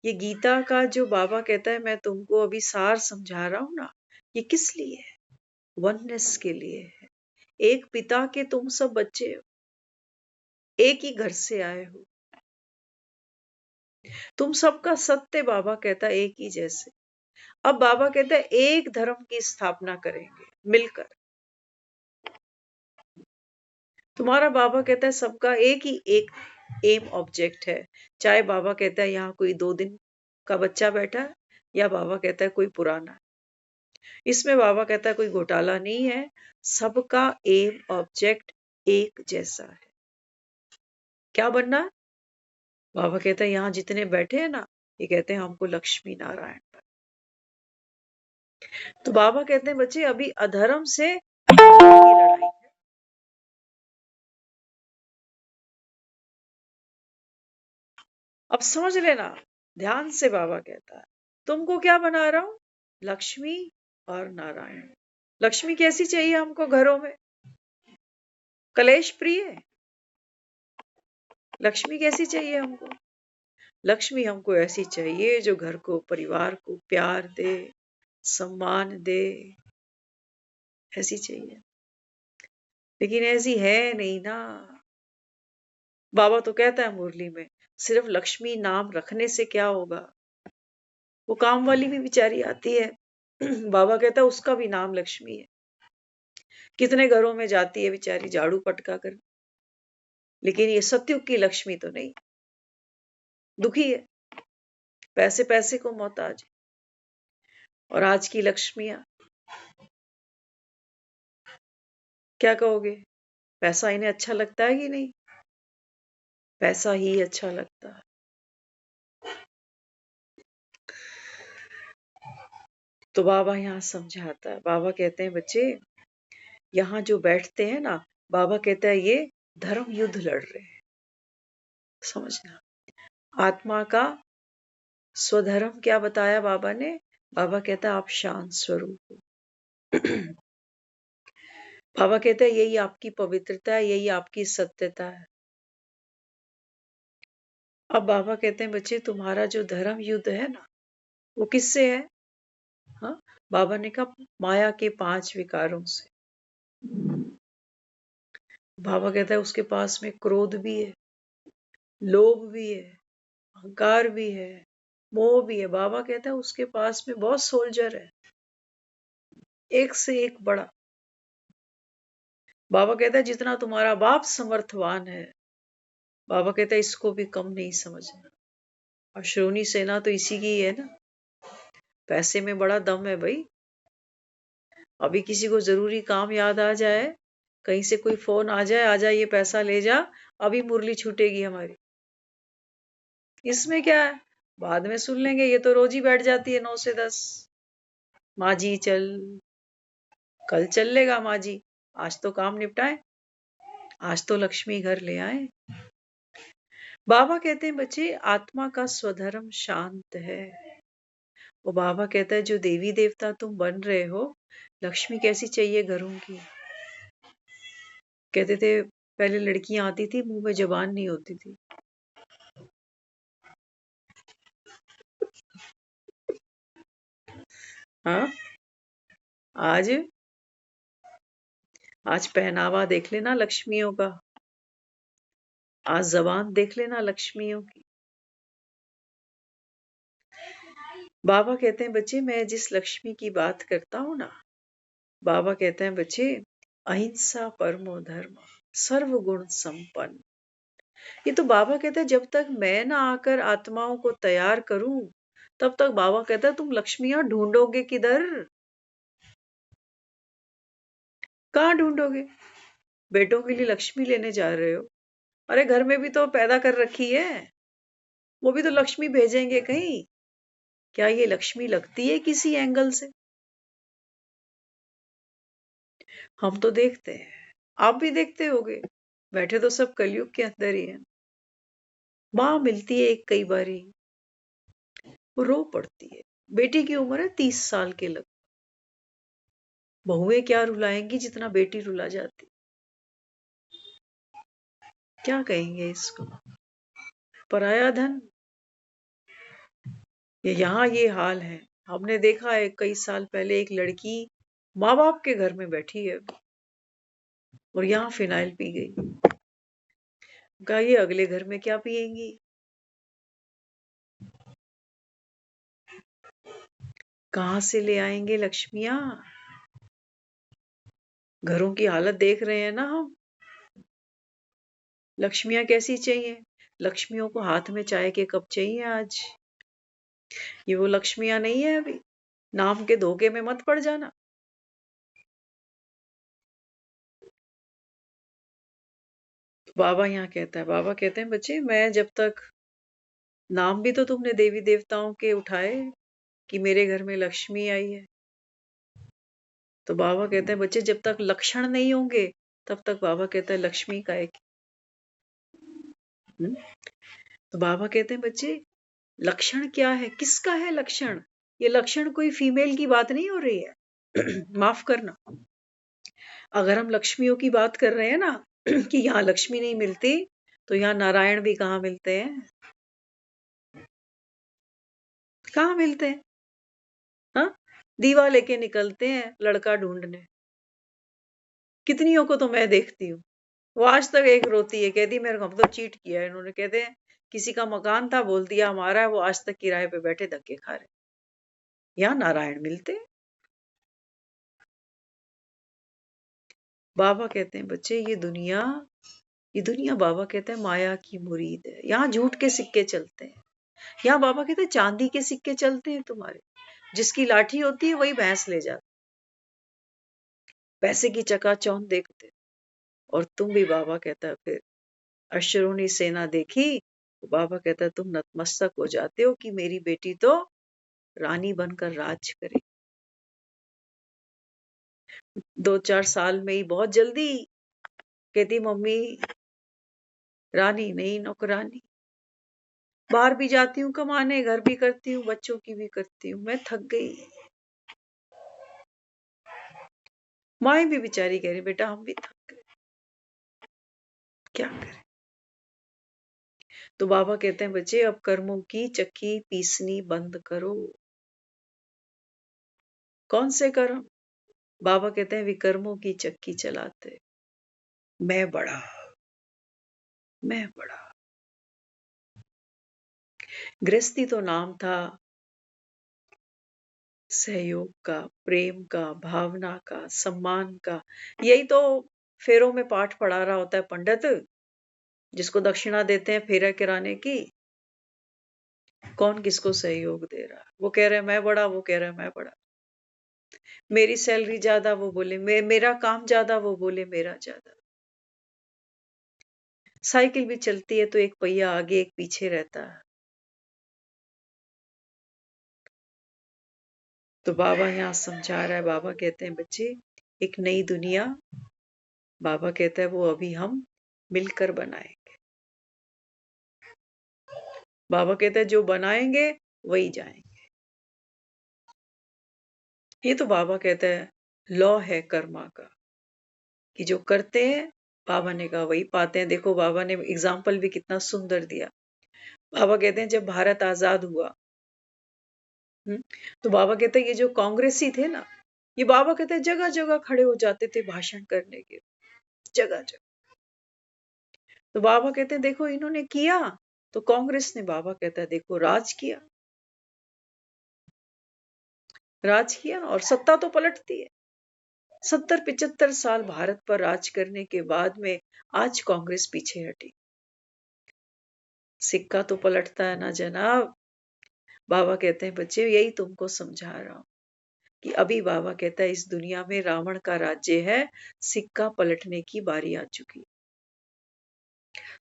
ये गीता का जो बाबा कहता है मैं तुमको अभी सार समझा रहा हूं ना, ये किस लिए है? वननेस के लिए है। एक पिता के तुम सब बच्चे हो, एक ही घर से आए हो। तुम सबका सत्य बाबा कहता है एक ही जैसे। अब बाबा कहता है एक धर्म की स्थापना करेंगे मिलकर। तुम्हारा बाबा कहता है सबका एक ही एक एम ऑब्जेक्ट है। चाहे बाबा कहता है यहाँ कोई 2 दिन का बच्चा बैठा है या बाबा कहता है कोई पुराना। इसमें बाबा कहता है कोई घोटाला नहीं है, सबका एम ऑब्जेक्ट एक जैसा है। क्या बनना है? बाबा कहता है यहाँ जितने बैठे हैं ना, ये कहते हैं हमको लक्ष्मी नारायण पर। तो बाबा कहते हैं बच्चे अभी अधर्म से धर्म की लड़ाई है। अब समझ लेना, ध्यान से बाबा कहता है तुमको क्या बना रहा हूं, लक्ष्मी और नारायण। लक्ष्मी कैसी चाहिए हमको घरों में? कलेश प्रिय। लक्ष्मी कैसी चाहिए हमको? लक्ष्मी हमको ऐसी चाहिए जो घर को परिवार को प्यार दे, सम्मान दे, ऐसी चाहिए। लेकिन ऐसी है नहीं ना। बाबा तो कहता है मुरली में सिर्फ लक्ष्मी नाम रखने से क्या होगा। वो काम वाली भी बेचारी आती है बाबा कहता है उसका भी नाम लक्ष्मी है। कितने घरों में जाती है बेचारी झाड़ू पटका कर, लेकिन ये सतयुग की लक्ष्मी तो नहीं, दुखी है, पैसे पैसे को मोहताज। और आज की लक्ष्मियां क्या कहोगे, पैसा इन्हें अच्छा लगता है कि नहीं? पैसा ही अच्छा लगता है। तो बाबा यहाँ समझाता है, बाबा कहते हैं बच्चे यहाँ जो बैठते हैं ना, बाबा कहता है ये धर्म युद्ध लड़ रहे हैं। समझना, आत्मा का स्वधर्म क्या बताया बाबा ने? बाबा कहता है आप शांत स्वरूप हो बाबा कहता है यही आपकी पवित्रता है, यही आपकी सत्यता है। अब बाबा कहते हैं बच्चे तुम्हारा जो धर्म युद्ध है ना, वो किससे है? हाँ, बाबा ने कहा माया के 5 विकारों से। बाबा कहता है उसके पास में क्रोध भी है, लोभ भी है, अहंकार भी है, मोह भी है। बाबा कहता है उसके पास में बहुत सोल्जर है, एक से एक बड़ा। बाबा कहता है जितना तुम्हारा बाप समर्थवान है, बाबा कहता है इसको भी कम नहीं समझना। और श्रोणी सेना तो इसी की है ना। पैसे में बड़ा दम है भाई। अभी किसी को जरूरी काम याद आ जाए, कहीं से कोई फोन आ जाए, आ जा ये पैसा ले जा, अभी मुरली छूटेगी हमारी। इसमें क्या है, बाद में सुन लेंगे, ये तो रोज ही बैठ जाती है 9 से 10। माँ जी चल, कल चल लेगा माँ जी, आज तो काम निपटाए, आज तो लक्ष्मी घर ले आए। बाबा कहते हैं बच्चे आत्मा का स्वधर्म शांत है। वो बाबा कहता है जो देवी देवता तुम बन रहे हो, लक्ष्मी कैसी चाहिए घरों की? कहते थे पहले लड़कियां आती थी मुंह में जबान नहीं होती थी। हाँ, आज आज पहनावा देख लेना लक्ष्मियों का, आज जबान देख लेना लक्ष्मियों की। बाबा कहते हैं बच्चे मैं जिस लक्ष्मी की बात करता हूं ना, बाबा कहते हैं बच्चे अहिंसा परमो धर्म, सर्वगुण संपन्न। ये तो बाबा कहते हैं जब तक मैं ना आकर आत्माओं को तैयार करूं, तब तक बाबा कहता है तुम लक्ष्मियां ढूंढोगे किधर? कहाँ ढूंढोगे? बेटों के लिए लक्ष्मी लेने जा रहे हो, अरे घर में भी तो पैदा कर रखी है, वो भी तो लक्ष्मी भेजेंगे कहीं। क्या ये लक्ष्मी लगती है किसी एंगल से? हम तो देखते हैं, आप भी देखते होगे, बैठे तो सब कलयुग के अंदर ही है। माँ मिलती है एक कई बारी, वो रो पड़ती है। बेटी की उम्र है 30 साल के लग, बहुएं क्या रुलाएंगी जितना बेटी रुला जाती। क्या कहेंगे इसको, पराया धन। ये यहाँ ये हाल है। हमने देखा है कई साल पहले एक लड़की माँ बाप के घर में बैठी है और यहाँ फिनाइल पी गई। कहा ये अगले घर में क्या पिएंगी? कहां से ले आएंगे लक्ष्मियां? घरों की हालत देख रहे हैं ना हम। लक्ष्मियां कैसी चाहिए? लक्ष्मियों को हाथ में चाय के कप चाहिए आज। ये वो लक्ष्मियां नहीं है अभी। नाम के धोखे में मत पड़ जाना। तो बाबा यहाँ कहता है, बाबा कहते हैं बच्चे, मैं जब तक, नाम भी तो तुमने देवी देवताओं के उठाए कि मेरे घर में लक्ष्मी आई है। तो बाबा कहते हैं बच्चे, जब तक लक्षण नहीं होंगे तब तक बाबा कहता है लक्ष्मी का एक। तो बाबा कहते हैं बच्चे, लक्षण क्या है? किसका है लक्षण? ये लक्षण कोई फीमेल की बात नहीं हो रही है। माफ करना। अगर हम लक्ष्मियों की बात कर रहे हैं ना कि यहाँ लक्ष्मी नहीं मिलती, तो यहाँ नारायण भी कहाँ मिलते हैं? कहाँ मिलते हैं? हाँ, दीवा लेके निकलते हैं लड़का ढूंढने। कितनियों को तो मैं देखती हूँ, वो आज तक एक रोती है, कहती मेरे को, हम तो चीट किया है इन्होंने। कहते हैं किसी का मकान था, बोल दिया हमारा है, वो आज तक किराए पे बैठे धक्के खा रहे। यहाँ नारायण मिलते हैं। बाबा कहते हैं बच्चे, ये दुनिया बाबा कहते हैं माया की मुरीद है। यहाँ झूठ के सिक्के चलते हैं। यहाँ बाबा कहते हैं चांदी के सिक्के चलते हैं तुम्हारे। जिसकी लाठी होती है वही भैंस ले जाता। पैसे की चकाचौंध देखते। और तुम भी, बाबा कहता है, फिर अश्वरों सेना देखी तो बाबा कहता है तुम नतमस्तक हो जाते हो कि मेरी बेटी तो रानी बनकर राज करे। 2-4 साल में ही, बहुत जल्दी, कहती मम्मी रानी नहीं नौकरानी। बाहर भी जाती हूँ कमाने, घर भी करती हूँ, बच्चों की भी करती हूँ, मैं थक गई। माए भी बेचारी कह रही बेटा हम भी थक गए, क्या करें। तो बाबा कहते हैं बच्चे, अब कर्मों की चक्की पीसनी बंद करो। कौन से कर्म? बाबा कहते हैं विकर्मों की चक्की चलाते। मैं बड़ा, मैं बड़ा। गृहस्थी तो नाम था सहयोग का, प्रेम का, भावना का, सम्मान का। यही तो फेरों में पाठ पढ़ा रहा होता है पंडित, जिसको दक्षिणा देते हैं फेरा कराने की। कौन किसको सहयोग दे रहा है? वो कह रहे हैं मैं बड़ा, वो कह रहा है मैं बड़ा। मेरी सैलरी ज्यादा, वो बोले मेरा काम ज्यादा, वो बोले मेरा ज्यादा। साइकिल भी चलती है तो एक पहिया आगे एक पीछे रहता है। तो बाबा यहाँ समझा रहा है, बाबा कहते हैं बच्चे, एक नई दुनिया, बाबा कहता है वो अभी हम मिलकर बनाएंगे। बाबा कहता है जो बनाएंगे वही जाएंगे। ये तो बाबा कहता है लॉ है कर्मा का, कि जो करते हैं, बाबा ने कहा वही पाते हैं। देखो बाबा ने एग्जाम्पल भी कितना सुंदर दिया। बाबा कहते हैं जब भारत आजाद हुआ, तो बाबा कहते हैं ये जो कांग्रेसी थे ना, ये बाबा कहते हैं जगह जगह खड़े हो जाते थे भाषण करने के, जगह जगह। तो बाबा कहते हैं देखो इन्होंने किया, तो कांग्रेस ने, बाबा कहता है देखो राज किया, राज किया और सत्ता तो पलटती है। 70-75 साल भारत पर राज करने के बाद में आज कांग्रेस पीछे हटी। सिक्का तो पलटता है ना जनाब। बाबा कहते हैं बच्चे यही तुमको समझा रहा हूं कि अभी बाबा कहता है इस दुनिया में रावण का राज्य है, सिक्का पलटने की बारी आ चुकी।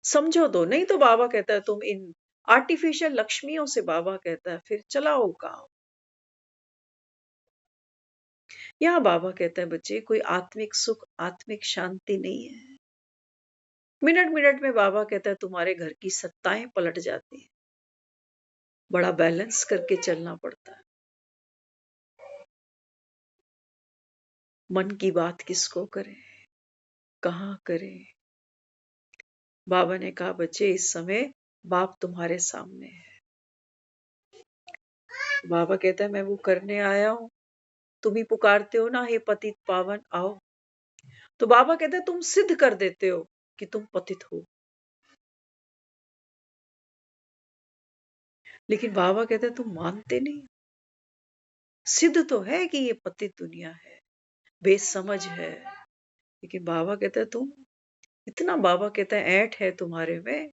समझो तो, नहीं तो बाबा कहता है तुम इन आर्टिफिशियल लक्ष्मियों से, बाबा कहता है फिर चलाओ काम। यहाँ बाबा कहता है बच्चे कोई आत्मिक सुख, आत्मिक शांति नहीं है। मिनट मिनट में बाबा कहता है तुम्हारे घर की सत्ताएं पलट जाती हैं। बड़ा बैलेंस करके चलना पड़ता है। मन की बात किसको करें, कहाँ करें? बाबा ने कहा बच्चे इस समय बाप तुम्हारे सामने है। बाबा कहता है मैं वो करने आया हूं, तुम ही पुकारते हो ना हे पतित पावन आओ। तो बाबा कहता है तुम सिद्ध कर देते हो कि तुम पतित हो। लेकिन बाबा कहते हैं तुम मानते नहीं। सिद्ध तो है कि ये पतित दुनिया है, बेसमझ है, लेकिन बाबा कहता है तुम इतना, बाबा कहता है ऐंठ है तुम्हारे में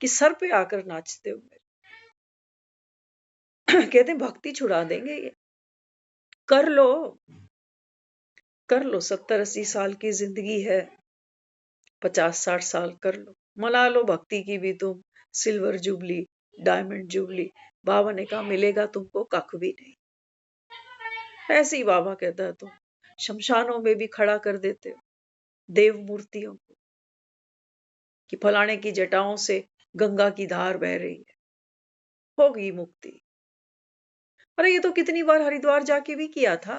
कि सर पे आकर नाचते हो मेरे। कहते हैं भक्ति छुड़ा देंगे ये। कर लो, कर लो, 70-80 साल की जिंदगी है, 50-60 साल कर लो, मना लो भक्ति की भी तुम सिल्वर जुबली, डायमंड जुबली। बाबा ने कहा मिलेगा तुमको कख भी नहीं। ऐसे ही बाबा कहता है तुम शमशानों में भी खड़ा कर देते हो देव मूर्तियों को कि फलाने की जटाओं से गंगा की धार बह रही है, होगी मुक्ति। अरे ये तो कितनी बार हरिद्वार जाके भी किया था,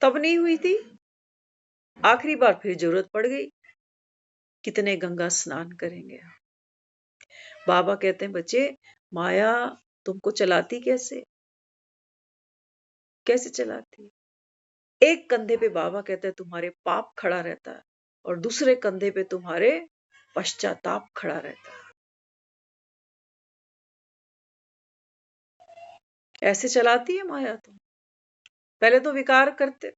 तब नहीं हुई थी, आखिरी बार फिर जरूरत पड़ गई। कितने गंगा स्नान करेंगे हम। बाबा कहते हैं बच्चे, माया तुमको चलाती कैसे, कैसे चलाती। एक कंधे पे बाबा कहते हैं तुम्हारे पाप खड़ा रहता है और दूसरे कंधे पे तुम्हारे पश्चाताप खड़ा रहता है। ऐसे चलाती है माया तुम। पहले तो विकार करते,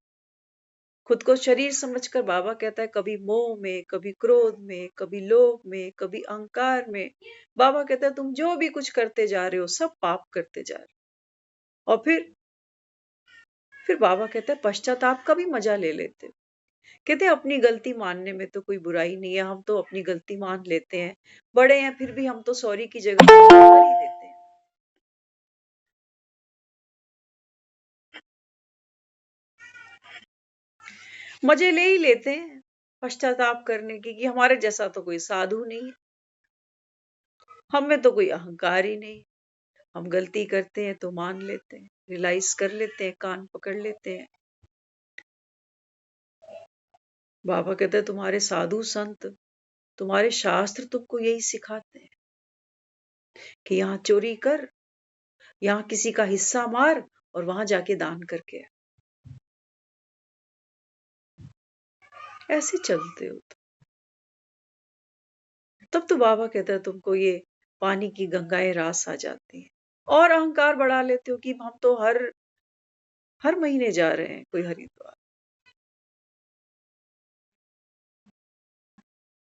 खुद को शरीर समझकर बाबा कहता है कभी मोह में, कभी क्रोध में, कभी लोभ में, कभी अहंकार में। बाबा कहता है तुम जो भी कुछ करते जा रहे हो सब पाप करते जा रहे हो। और फिर बाबा कहता है पश्चाताप का भी मजा ले लेते हो। कहते हैं अपनी गलती मानने में तो कोई बुराई नहीं है, हम तो अपनी गलती मान लेते हैं, बड़े हैं फिर भी हम तो सॉरी की जगह कर ही देते हैं। मजे ले ही लेते हैं पश्चाताप करने की कि हमारे जैसा तो कोई साधु नहीं है, हम में तो कोई अहंकार ही नहीं। हम गलती करते हैं तो मान लेते हैं, रियलाइज कर लेते हैं, कान पकड़ लेते हैं। बाबा कहते हैं तुम्हारे साधु संत, तुम्हारे शास्त्र तुमको यही सिखाते हैं कि यहाँ चोरी कर, यहाँ किसी का हिस्सा मार और वहां जाके दान करके आ। ऐसे चलते हो तब तो बाबा कहता है तुमको ये पानी की गंगाएं रास आ जाती हैं और अहंकार बढ़ा लेते हो कि हम तो हर महीने जा रहे हैं कोई हरिद्वार।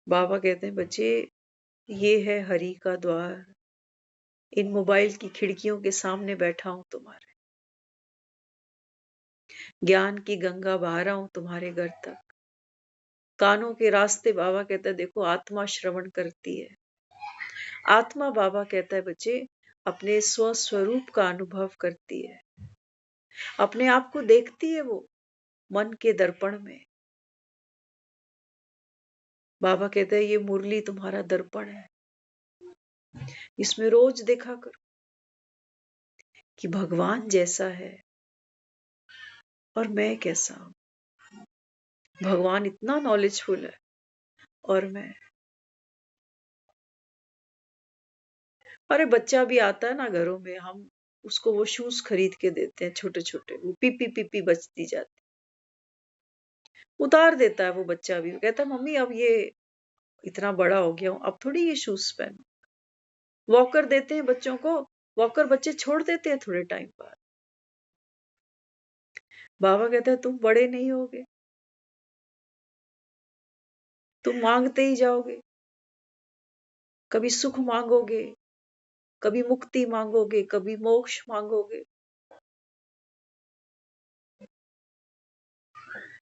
बाबा कहते हैं बच्चे ये है हरि का द्वार, इन मोबाइल की खिड़कियों के सामने बैठा हूं तुम्हारे, ज्ञान की गंगा बहा रहा हूं तुम्हारे घर तक। कानों के रास्ते बाबा कहता है देखो आत्मा श्रवण करती है। आत्मा बाबा कहता है बच्चे अपने स्वस्वरूप का अनुभव करती है, अपने आप को देखती है वो मन के दर्पण में। बाबा कहते हैं ये मुरली तुम्हारा दर्पण है, इसमें रोज देखा करो कि भगवान जैसा है और मैं कैसा हूं। भगवान इतना नॉलेजफुल है और मैं। अरे बच्चा भी आता है ना घरों में, हम उसको वो शूज खरीद के देते हैं छोटे छोटे, वो पीपी पीपी बजती जाती, उतार देता है वो बच्चा भी, कहता है मम्मी अब ये इतना बड़ा हो गया हूं अब थोड़ी ये शूज पहनो। वॉकर देते हैं बच्चों को, वॉकर बच्चे छोड़ देते हैं थोड़े टाइम बाद। बाबा कहता है तुम बड़े नहीं होगे, तुम मांगते ही जाओगे, कभी सुख मांगोगे, कभी मुक्ति मांगोगे, कभी मोक्ष मांगोगे।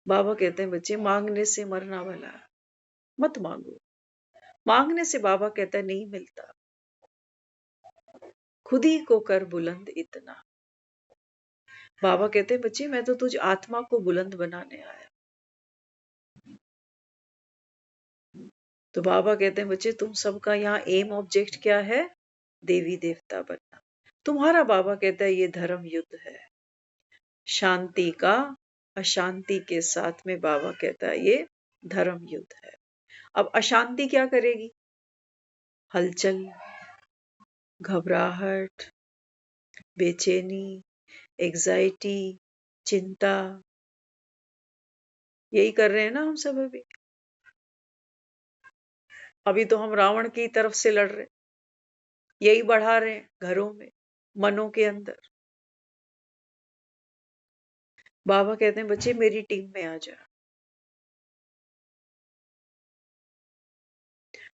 बाबा कहते हैं बच्चे मांगने से मरना भला, मत मांगो। मांगने से बाबा कहता है नहीं मिलता, खुद ही को कर बुलंद इतना। बाबा कहते हैं बच्चे मैं तो तुझ आत्मा को बुलंद बनाने आया। तो बाबा कहते हैं बच्चे तुम सबका यहाँ एम ऑब्जेक्ट क्या है, देवी देवता बनना। तुम्हारा बाबा कहता है ये धर्म युद्ध है, शांति का अशांति के साथ में। बाबा कहता है ये धर्म युद्ध है। अब अशांति क्या करेगी, हलचल, घबराहट, बेचैनी, एग्जाइटी, चिंता, यही कर रहे हैं ना हम सब अभी। अभी तो हम रावण की तरफ से लड़ रहे, यही बढ़ा रहे हैं घरों में, मनों के अंदर। बाबा कहते हैं बच्चे मेरी टीम में आ जा।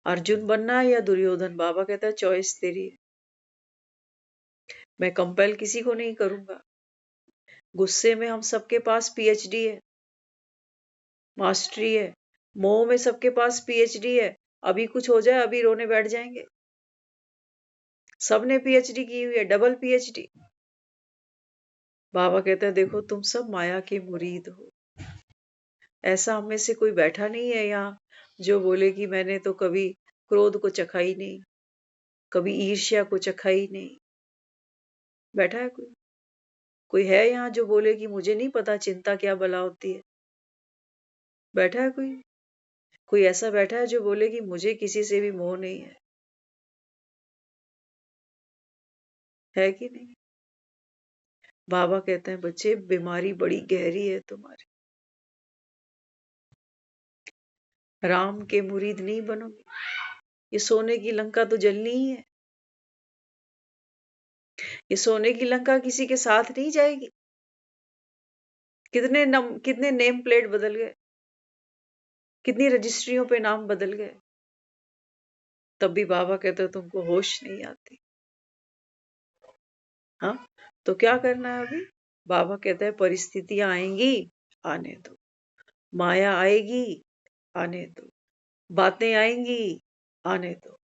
अर्जुन बनना है या दुर्योधन, बाबा कहता है चॉइस तेरी है। मैं कंपेल किसी को नहीं करूंगा। गुस्से में हम सबके पास पीएचडी है, मास्टरी है। मोह में सबके पास पीएचडी है। अभी कुछ हो जाए अभी रोने बैठ जाएंगे। सबने पीएचडी की हुई है, डबल पीएचडी। बाबा कहते हैं देखो तुम सब माया के मुरीद हो। ऐसा हम में से कोई बैठा नहीं है यहाँ जो बोले कि मैंने तो कभी क्रोध को चखा ही नहीं, कभी ईर्ष्या को चखा ही नहीं। बैठा है कोई? कोई है यहाँ जो बोले कि मुझे नहीं पता चिंता क्या बला होती है? बैठा है कोई? कोई ऐसा बैठा है जो बोले कि मुझे किसी से भी मोह नहीं है? है कि नहीं? बाबा कहते हैं बच्चे बीमारी बड़ी गहरी है तुम्हारी। राम के मुरीद नहीं बनोगे। ये सोने की लंका तो जलनी ही है। ये सोने की लंका किसी के साथ नहीं जाएगी। कितने नेम प्लेट बदल गए, कितनी रजिस्ट्रियों पे नाम बदल गए, तब भी बाबा कहते हैं तुमको होश नहीं आती। हाँ, तो क्या करना है अभी? बाबा कहते हैं परिस्थितियां आएंगी, आने दो। माया आएगी, आने दो। बातें आएंगी, आने दो।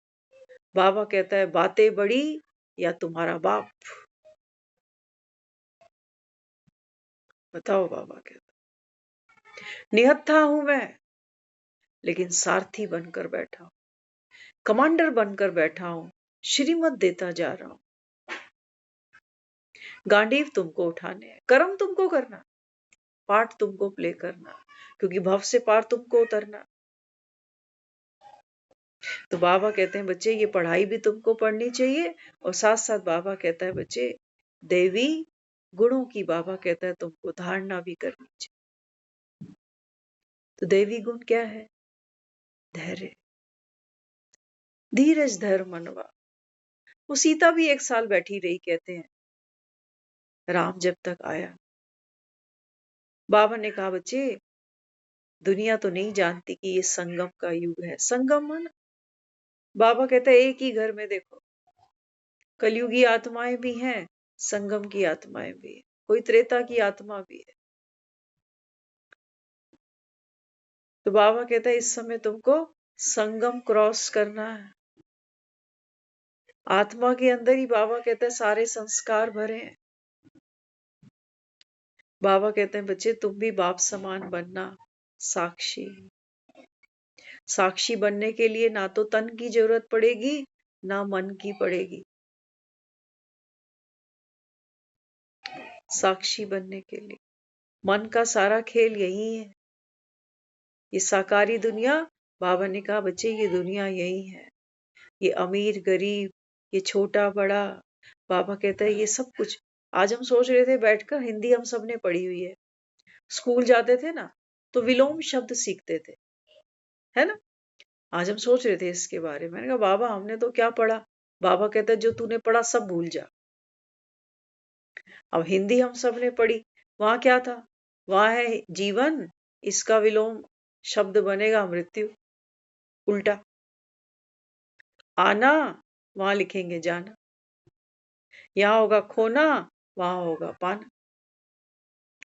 बाबा कहता है बातें बड़ी या तुम्हारा बाप? बताओ। बाबा कहता निहत्था हूं मैं, लेकिन सारथी बनकर बैठा हूं, कमांडर बनकर बैठा हूं, श्रीमत देता जा रहा हूं। गांडीव तुमको उठाने हैं, कर्म तुमको करना, पार्ट तुमको प्ले करना, क्योंकि भव से पार तुमको उतरना। तो बाबा कहते हैं बच्चे ये पढ़ाई भी तुमको पढ़नी चाहिए, और साथ साथ बाबा कहता है बच्चे देवी गुणों की, बाबा कहता है तुमको धारणा भी करनी चाहिए। तो देवी गुण क्या है? धैर्य, धीरज, धर मनवा। वो सीता भी 1 साल बैठी रही कहते हैं, राम जब तक आया। बाबा ने कहा बच्चे दुनिया तो नहीं जानती कि ये संगम का युग है। संगम मन बाबा कहता है एक ही घर में देखो, कलयुगी आत्माएं भी हैं, संगम की आत्माएं भी है, कोई त्रेता की आत्मा भी है। तो बाबा कहता है इस समय तुमको संगम क्रॉस करना है। आत्मा के अंदर ही बाबा कहता है सारे संस्कार भरे हैं। बाबा कहते हैं बच्चे तुम भी बाप समान बनना, साक्षी। साक्षी बनने के लिए ना तो तन की जरूरत पड़ेगी, ना मन की पड़ेगी। साक्षी बनने के लिए मन का सारा खेल यही है। ये साकारी दुनिया, बाबा ने कहा बच्चे ये दुनिया यही है। ये अमीर गरीब, ये छोटा बड़ा, बाबा कहता है ये सब कुछ। आज हम सोच रहे थे बैठकर, हिंदी हम सबने पढ़ी हुई है, स्कूल जाते थे ना तो विलोम शब्द सीखते थे, है ना। आज हम सोच रहे थे इसके बारे में। मैंने कहा बाबा हमने तो क्या पढ़ा? बाबा कहता है जो तूने पढ़ा सब भूल जा। अब हिंदी हम सबने पढ़ी, वहां क्या था? वहां है जीवन, इसका विलोम शब्द बनेगा मृत्यु, उल्टा। आना, वहां लिखेंगे जाना। यहाँ होगा खोना, वहां होगा पाना।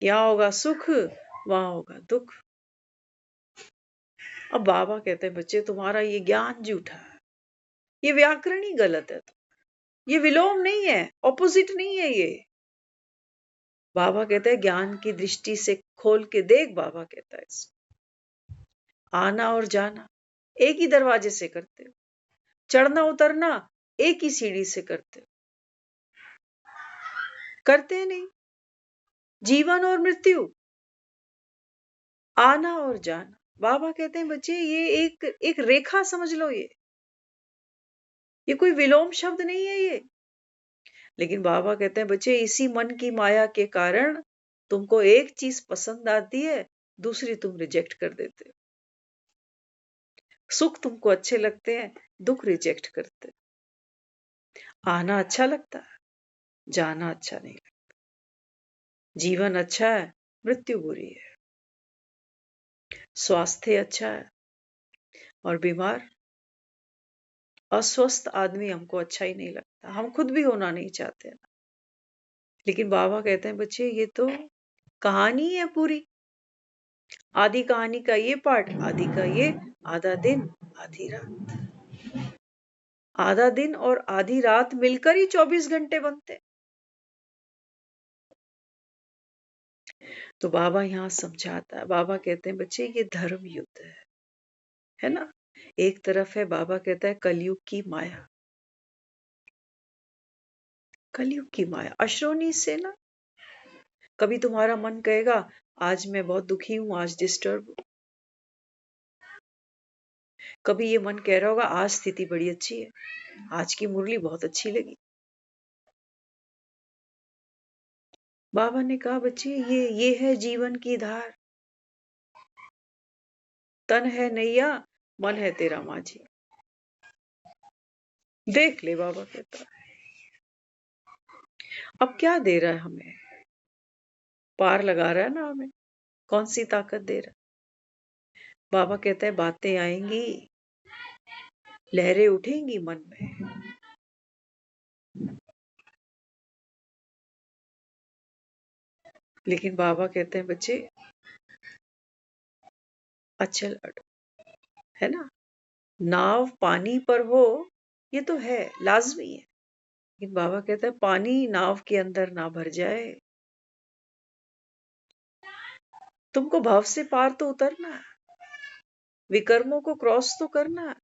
यहाँ होगा सुख, वहां होगा दुख। अब बाबा कहते हैं बच्चे तुम्हारा ये ज्ञान झूठा है, ये व्याकरण ही गलत है, ये विलोम नहीं है, ऑपोजिट नहीं है ये। बाबा कहते हैं ज्ञान की दृष्टि से खोल के देख। बाबा कहता है आना और जाना एक ही दरवाजे से करते हो, चढ़ना उतरना एक ही सीढ़ी से करते हो। करते नहीं। जीवन और मृत्यु, आना और जाना। बाबा कहते हैं बच्चे ये एक रेखा समझ लो, ये कोई विलोम शब्द नहीं है ये। लेकिन बाबा कहते हैं बच्चे इसी मन की माया के कारण तुमको एक चीज पसंद आती है, दूसरी तुम रिजेक्ट कर देते हो। सुख तुमको अच्छे लगते हैं, दुख रिजेक्ट करते हो। आना अच्छा लगता है, जाना अच्छा नहीं लगता। जीवन अच्छा है, मृत्यु बुरी है। स्वास्थ्य अच्छा है और बीमार, अस्वस्थ आदमी हमको अच्छा ही नहीं लगता, हम खुद भी होना नहीं चाहते ना। लेकिन बाबा कहते हैं बच्चे ये तो कहानी है पूरी, आधी कहानी का ये पार्ट, आधी का ये, आधा दिन आधी रात, आधा दिन और आधी रात मिलकर ही 24 घंटे बनते। तो बाबा यहाँ समझाता है, बाबा कहते हैं बच्चे ये धर्म युद्ध है ना। एक तरफ है, बाबा कहता है कलयुग की माया, कलयुग की माया अश्रोनी से ना। कभी तुम्हारा मन कहेगा आज मैं बहुत दुखी हूं, आज डिस्टर्ब हूं। कभी ये मन कह रहा होगा आज स्थिति बड़ी अच्छी है, आज की मुरली बहुत अच्छी लगी। बाबा ने कहा बच्चे ये है जीवन की धार, तन है नैया, मन है तेरा माझी। देख ले, बाबा कहता है अब क्या दे रहा है हमें, पार लगा रहा है ना हमें, कौन सी ताकत दे रहा है। बाबा कहता है बातें आएंगी, लहरें उठेंगी मन में, लेकिन बाबा कहते हैं बच्चे अचल अटो, है ना। नाव पानी पर हो ये तो है, लाजमी है, लेकिन बाबा कहता है पानी नाव के अंदर ना भर जाए। तुमको भव से पार तो उतरना है, विकर्मों को क्रॉस तो करना है।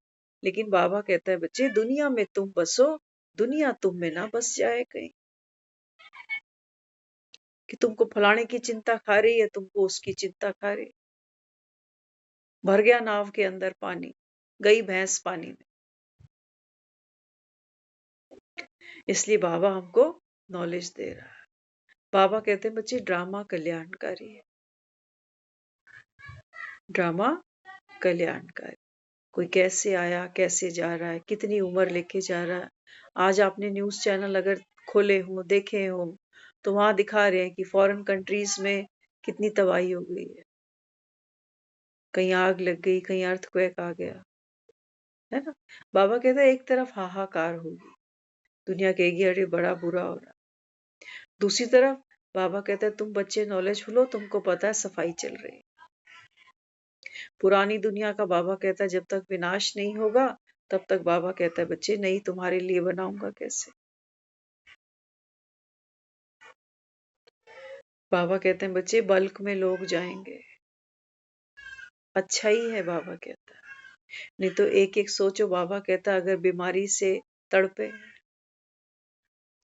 लेकिन बाबा कहता है बच्चे दुनिया में तुम बसो, दुनिया तुम में ना बस जाए कहीं, कि तुमको फलाने की चिंता खा रही है, तुमको उसकी चिंता खा रही। भर गया नाव के अंदर पानी, गई भैंस पानी में। इसलिए बाबा हमको नॉलेज दे रहा है। बाबा कहते हैं बच्चे ड्रामा कल्याणकारी है, ड्रामा कल्याणकारी। कोई कैसे आया, कैसे जा रहा है, कितनी उम्र लेके जा रहा है। आज आपने न्यूज चैनल अगर खोले हो, देखे हो, तो वहां दिखा रहे हैं कि फॉरेन कंट्रीज में कितनी तबाही हो गई है, कहीं आग लग गई, कहीं अर्थक्वेक आ गया, है ना। बाबा कहते हैं एक तरफ हाहाकार होगी, दुनिया कहेगी अरे बड़ा बुरा हो रहा, दूसरी तरफ बाबा कहते हैं तुम बच्चे नॉलेजफुल हो, तुमको पता है सफाई चल रही है। पुरानी दुनिया का बाबा कहता है जब तक विनाश नहीं होगा तब तक बाबा कहता है बच्चे नहीं तुम्हारे लिए बनाऊंगा कैसे। बाबा कहते हैं बच्चे बल्क में लोग जाएंगे, अच्छा ही है बाबा कहता है। नहीं तो एक एक सोचो, बाबा कहता है अगर बीमारी से तड़पे,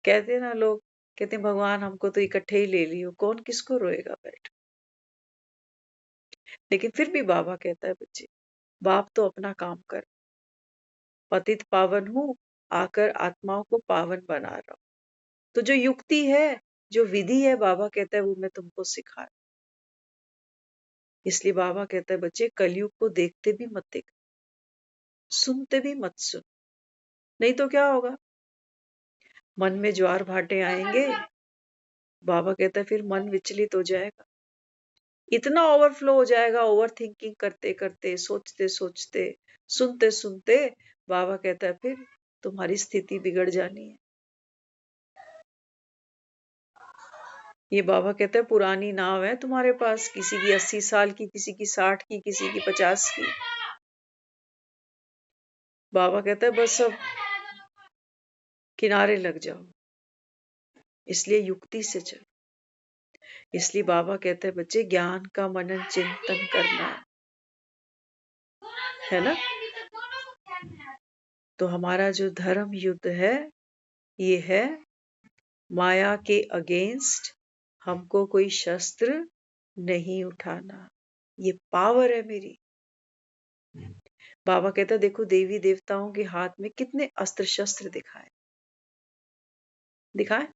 कहते ना लोग, कहते हैं भगवान हमको तो इकट्ठे ही ले लियो, कौन किसको रोएगा बैठ। लेकिन फिर भी बाबा कहता है बच्चे बाप तो अपना काम कर, पतित पावन हूं, आकर आत्माओं को पावन बना रहा हूं। तो जो युक्ति है, जो विधि है, बाबा कहता है वो मैं तुमको सिखा। इसलिए बाबा कहता है बच्चे कलयुग को देखते भी मत देख, सुनते भी मत सुन, नहीं तो क्या होगा, मन में ज्वार भाटे आएंगे। बाबा कहता है फिर मन विचलित हो जाएगा, इतना ओवरफ्लो हो जाएगा, ओवर थिंकिंग करते करते, सोचते सोचते, सुनते सुनते। बाबा कहता है फिर तुम्हारी स्थिति बिगड़ जानी है। ये बाबा कहते हैं पुरानी नाव है तुम्हारे पास, किसी की 80 साल की, किसी की 60 की, किसी की 50 की। बाबा कहता है बस अब किनारे लग जाओ, इसलिए युक्ति से चलो। इसलिए बाबा कहते हैं बच्चे ज्ञान का मनन चिंतन करना है ना। तो हमारा जो धर्म युद्ध है ये है माया के अगेंस्ट, हमको कोई शस्त्र नहीं उठाना, ये पावर है मेरी। बाबा कहता देखो देवी देवताओं के हाथ में कितने अस्त्र शस्त्र दिखाए, दिखाए,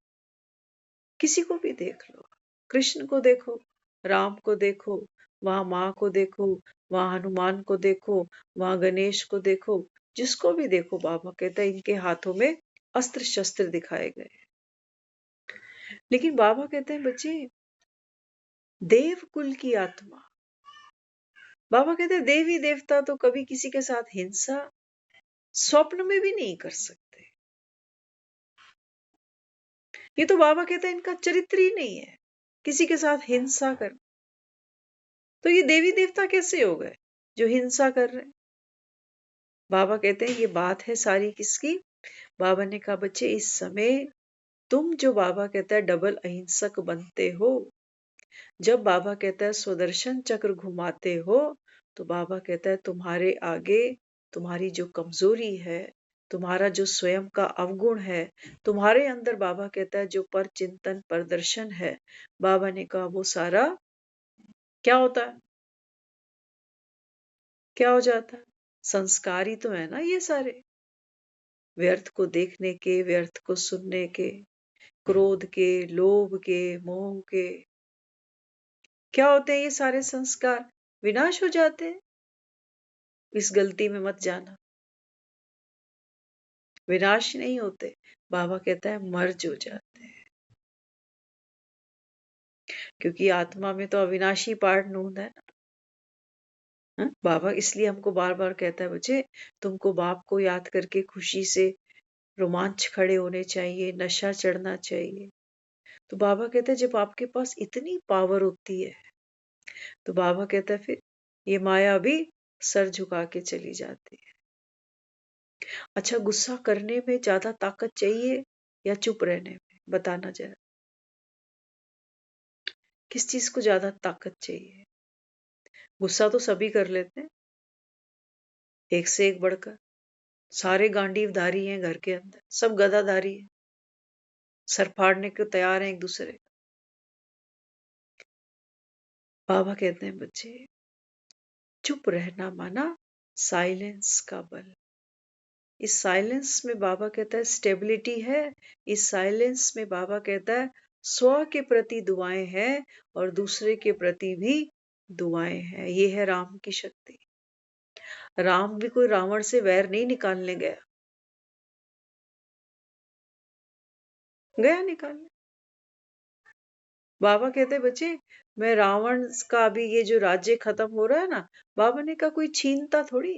किसी को भी देख लो, कृष्ण को देखो, राम को देखो, वहां माँ को देखो, वहां हनुमान को देखो, वहां गणेश को देखो, जिसको भी देखो बाबा कहता है इनके हाथों में अस्त्र शस्त्र दिखाए गए। लेकिन बाबा कहते हैं बच्चे देव कुल की आत्मा। बाबा कहते हैं देवी देवता तो कभी किसी के साथ हिंसा स्वप्न में भी नहीं कर सकते। ये तो बाबा कहते हैं इनका चरित्र ही नहीं है किसी के साथ हिंसा कर। तो ये देवी देवता कैसे हो गए जो हिंसा कर रहे हैं? बाबा कहते हैं ये बात है सारी किसकी? बाबा ने कहा बच्चे इस समय तुम जो बाबा कहता है डबल अहिंसक बनते हो, जब बाबा कहता है सुदर्शन चक्र घुमाते हो, तो बाबा कहता है तुम्हारे आगे तुम्हारी जो कमजोरी है, तुम्हारा जो स्वयं का अवगुण है, तुम्हारे अंदर बाबा कहता है जो पर चिंतन प्रदर्शन है, बाबा ने कहा वो सारा क्या होता है, क्या हो जाता है? संस्कार ही तो है ना ये सारे। व्यर्थ को देखने के, व्यर्थ को सुनने के, क्रोध के, लोभ के, मोह के, क्या होते हैं ये सारे संस्कार? विनाश हो जाते हैं। इस गलती में मत जाना। विनाश नहीं होते, बाबा कहता है मर्ज हो जाते हैं, क्योंकि आत्मा में तो अविनाशी पार्ट ढूंढ है ना। बाबा इसलिए हमको बार बार कहता है बच्चे तुमको बाप को याद करके खुशी से रोमांच खड़े होने चाहिए, नशा चढ़ना चाहिए। तो बाबा कहता है जब आपके पास इतनी पावर होती है, तो बाबा कहता है फिर ये माया भी सर झुका के चली जाती है। अच्छा गुस्सा करने में ज्यादा ताकत चाहिए या चुप रहने में? बताना जरा, किस चीज को ज्यादा ताकत चाहिए? गुस्सा तो सभी कर लेते हैं, एक से एक बढ़कर। सारे गांडीवधारी हैं घर के अंदर, सब गदाधारी हैं, सर फाड़ने को तैयार हैं एक दूसरे का। बाबा कहते हैं बच्चे चुप रहना माना साइलेंस का बल। इस साइलेंस में बाबा कहता है स्टेबिलिटी है। इस साइलेंस में बाबा कहता है स्व के प्रति दुआएं हैं और दूसरे के प्रति भी दुआएं हैं। ये है राम की शक्ति। राम भी कोई रावण से वैर नहीं निकालने गया, गया निकालने। बाबा कहते बच्चे मैं रावण का अभी ये जो राज्य खत्म हो रहा है ना, बाबा ने कहा कोई छीनता थोड़ी।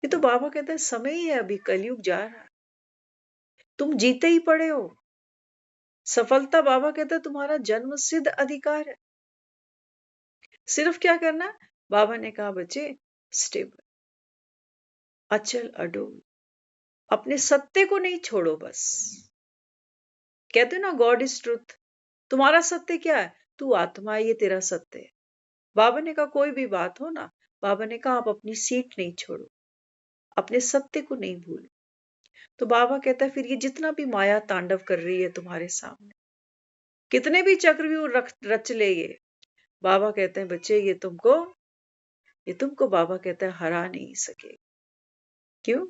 ये तो बाबा कहता है समय ही है, अभी कलयुग जा रहा है, तुम जीते ही पड़े हो। सफलता बाबा कहता है तुम्हारा जन्म सिद्ध अधिकार है। सिर्फ क्या करना है? बाबा ने कहा बच्चे स्टेबल, अचल अडोल, अपने सत्य को नहीं छोड़ो बस। कहते हो ना गॉड इज ट्रुथ। तुम्हारा सत्य क्या है? तू आत्मा है, ये तेरा सत्य है। बाबा ने कहा कोई भी बात हो ना, बाबा ने कहा आप अपनी सीट नहीं छोड़ो, अपने सत्य को नहीं भूलो। तो बाबा कहता है फिर ये जितना भी माया तांडव कर रही है तुम्हारे सामने, कितने भी चक्रव्यूह रच ले ये, बाबा कहते हैं बच्चे ये तुमको बाबा कहता है हरा नहीं सके। क्यों?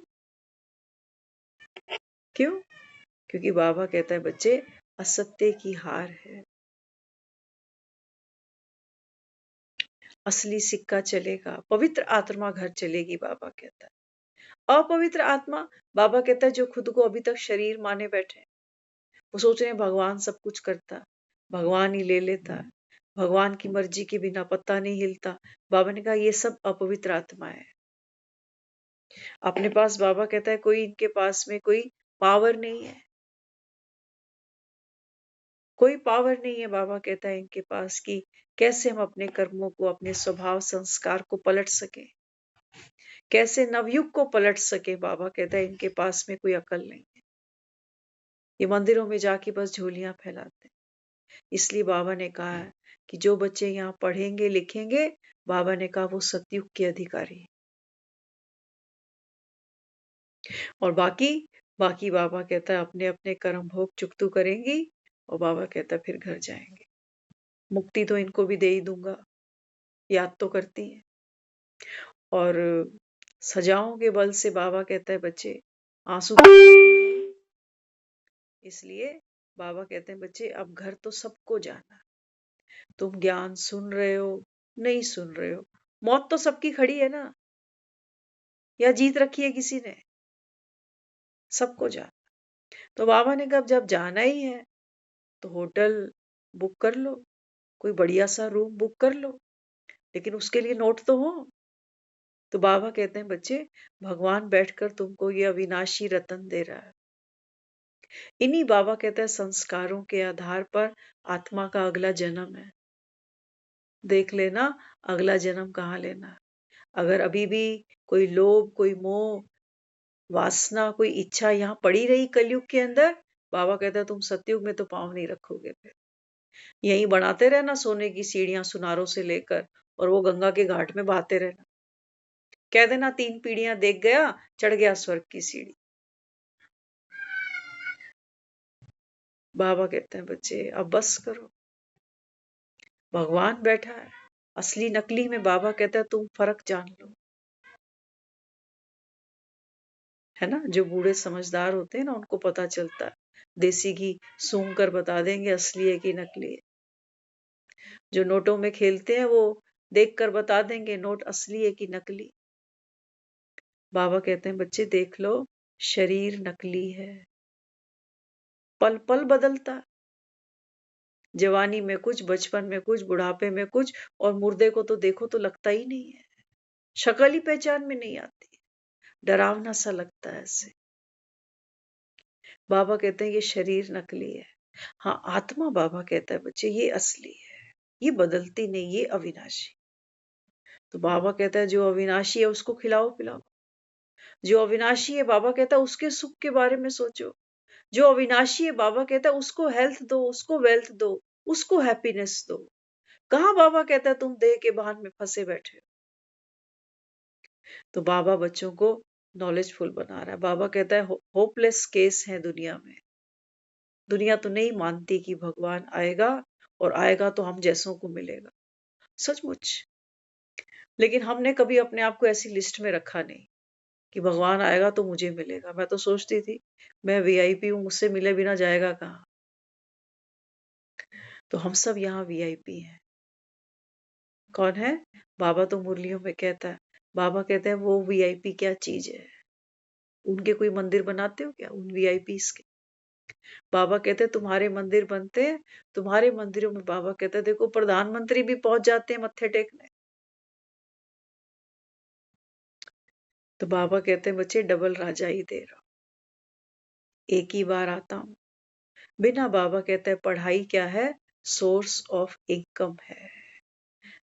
क्यों? क्योंकि बाबा कहता है बच्चे असत्य की हार है, असली सिक्का चलेगा, पवित्र आत्मा घर चलेगी। बाबा कहता है अपवित्र आत्मा, बाबा कहता है जो खुद को अभी तक शरीर माने बैठे, वो सोच रहे हैं भगवान सब कुछ करता, भगवान ही ले लेता है, भगवान की मर्जी के बिना पत्ता नहीं हिलता। बाबा ने कहा ये सब अपवित्र आत्मा है। अपने पास बाबा कहता है कोई इनके पास में कोई पावर नहीं है, कोई पावर नहीं है। बाबा कहता है इनके पास कि कैसे हम अपने कर्मों को, अपने स्वभाव संस्कार को पलट सके, कैसे नवयुग को पलट सके। बाबा कहता है इनके पास में कोई अकल नहीं है, ये मंदिरों में जाके बस झोलियां फैलाते हैं। इसलिए बाबा ने कहा है कि जो बच्चे यहाँ पढ़ेंगे लिखेंगे, बाबा ने कहा वो सतयुग के अधिकारी। और बाकी बाकी बाबा कहता है अपने अपने कर्म भोग चुकतू करेंगी, और बाबा कहता है फिर घर जाएंगे। मुक्ति तो इनको भी दे ही दूंगा, याद तो करती हैं। और सजाओं के बल से बाबा कहता है बच्चे आंसू तो आते हैं। इसलिए बाबा कहते हैं बच्चे अब घर तो सबको जाना। तुम ज्ञान सुन रहे हो, नहीं सुन रहे हो, मौत तो सबकी खड़ी है ना, या जीत रखी है किसी ने? सबको जाना। तो बाबा ने कहा जब जाना ही है तो होटल बुक कर लो, कोई बढ़िया सा रूम बुक कर लो, लेकिन उसके लिए नोट तो हो। तो बाबा कहते हैं बच्चे, भगवान बैठकर तुमको ये अविनाशी रतन दे रहा है। इन्हीं बाबा कहते हैं संस्कारों के आधार पर आत्मा का अगला जन्म है। देख लेना अगला जन्म कहाँ लेना है। अगर अभी भी कोई लोभ, कोई मोह, वासना, कोई इच्छा यहाँ पड़ी रही कलयुग के अंदर, बाबा कहता है तुम सतयुग में तो पाँव नहीं रखोगे। फिर यही बनाते रहना सोने की सीढ़ियां सुनारों से लेकर, और वो गंगा के घाट में बहाते रहना। कह देना 3 पीढ़ियां देख गया, चढ़ गया स्वर्ग की सीढ़ी। बाबा कहते हैं बच्चे अब बस करो, भगवान बैठा है। असली नकली में बाबा कहता है तुम फर्क जान लो। है ना, जो बूढ़े समझदार होते हैं ना, उनको पता चलता है। देसी घी सूंघ कर बता देंगे असली है कि नकली है। जो नोटों में खेलते हैं वो देख कर बता देंगे नोट असली है कि नकली। बाबा कहते हैं बच्चे देख लो, शरीर नकली है, पल पल बदलता है। जवानी में कुछ, बचपन में कुछ, बुढ़ापे में कुछ, और मुर्दे को तो देखो तो लगता ही नहीं है, शक्ल ही पहचान में नहीं आती, डरावना सा लगता है ऐसे। बाबा कहते हैं ये शरीर नकली है, हाँ आत्मा बाबा कहता है बच्चे ये असली है, ये बदलती नहीं, ये अविनाशी। तो बाबा कहता है जो अविनाशी है उसको खिलाओ पिलाओ। जो अविनाशी है बाबा कहता है उसके सुख के बारे में सोचो। जो अविनाशी है बाबा कहता है उसको हेल्थ दो, उसको वेल्थ दो, उसको हैप्पीनेस दो। कहाँ बाबा कहता है तुम देह के बांध में फंसे बैठे हो। तो बाबा बच्चों को नॉलेजफुल बना रहा है। बाबा कहता है होपलेस केस है दुनिया में। दुनिया तो नहीं मानती कि भगवान आएगा, और आएगा तो हम जैसों को मिलेगा। सचमुच। लेकिन हमने कभी अपने आप को ऐसी लिस्ट में रखा नहीं कि भगवान आएगा तो मुझे मिलेगा। मैं तो सोचती थी मैं वीआईपी हूं, मुझसे मिले बिना जाएगा कहाँ। तो हम सब यहाँ वीआईपी हैं। कौन है? बाबा तो मुरलियों में कहता है, बाबा कहते हैं वो वीआईपी क्या चीज है। उनके कोई मंदिर बनाते हो क्या उन वीआईपीज के? बाबा कहते हैं तुम्हारे मंदिर बनते हैं, तुम्हारे मंदिरों में बाबा कहता है देखो प्रधानमंत्री भी पहुंच जाते हैं मत्थे टेकने। तो बाबा कहते हैं बच्चे डबल राजा ही दे रहा हूं, एक ही बार आता हूं। बिना बाबा कहते हैं पढ़ाई क्या है, सोर्स ऑफ इनकम है।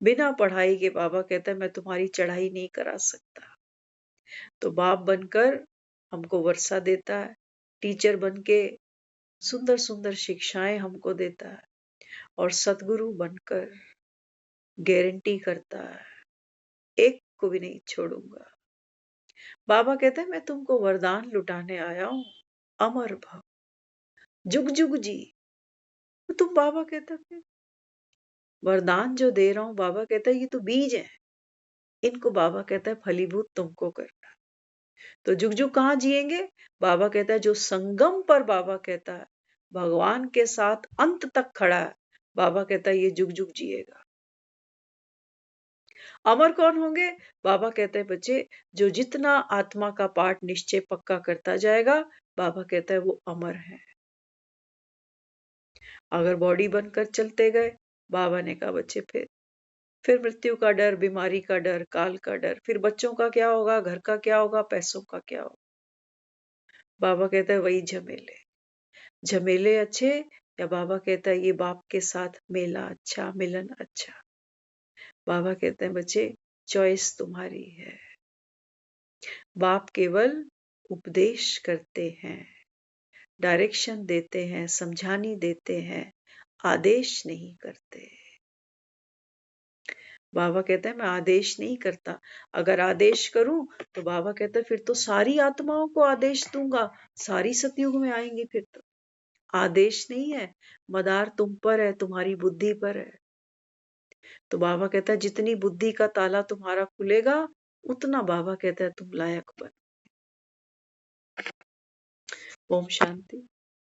बिना पढ़ाई के बाबा कहता है मैं तुम्हारी चढ़ाई नहीं करा सकता। तो बाप बनकर हमको वर्षा देता है, टीचर बनके सुंदर सुंदर शिक्षाएं हमको देता है, और सतगुरु बनकर गारंटी करता है एक को भी नहीं छोड़ूंगा। बाबा कहते हैं मैं तुमको वरदान लुटाने आया हूं, अमर भव, जुग जुग जी। तो तुम बाबा कहता है वरदान जो दे रहा हूं, बाबा कहता है ये तो बीज है, इनको बाबा कहता है फलीभूत तुमको करना। तो जुग जुग कहाँ जिएंगे? बाबा कहता है जो संगम पर बाबा कहता है भगवान के साथ अंत तक खड़ा है, बाबा कहता है ये जुग जुग जिएगा। अमर कौन होंगे? बाबा कहते हैं बच्चे जो जितना आत्मा का पाठ निश्चय पक्का करता जाएगा, बाबा कहता है वो अमर है। अगर बॉडी बनकर चलते गए, बाबा ने कहा बच्चे फिर मृत्यु का डर, बीमारी का डर, काल का डर, फिर बच्चों का क्या होगा, घर का क्या होगा, पैसों का क्या होगा। बाबा कहता है वही झमेले। झमेले अच्छे, या बाबा कहता है ये बाप के साथ मेला अच्छा, मिलन अच्छा। बाबा कहते हैं बच्चे चॉइस तुम्हारी है। बाप केवल उपदेश करते हैं, डायरेक्शन देते हैं, समझानी देते हैं, आदेश नहीं करते। बाबा कहता है मैं आदेश नहीं करता। अगर आदेश करूं तो बाबा कहता है फिर तो सारी आत्माओं को आदेश दूंगा, सारी सतयुग में आएंगी। फिर तो आदेश नहीं है, मदार तुम पर है, तुम्हारी बुद्धि पर है। तो बाबा कहता है जितनी बुद्धि का ताला तुम्हारा खुलेगा, उतना बाबा कहता है तुम लायक बन। ओम शांति।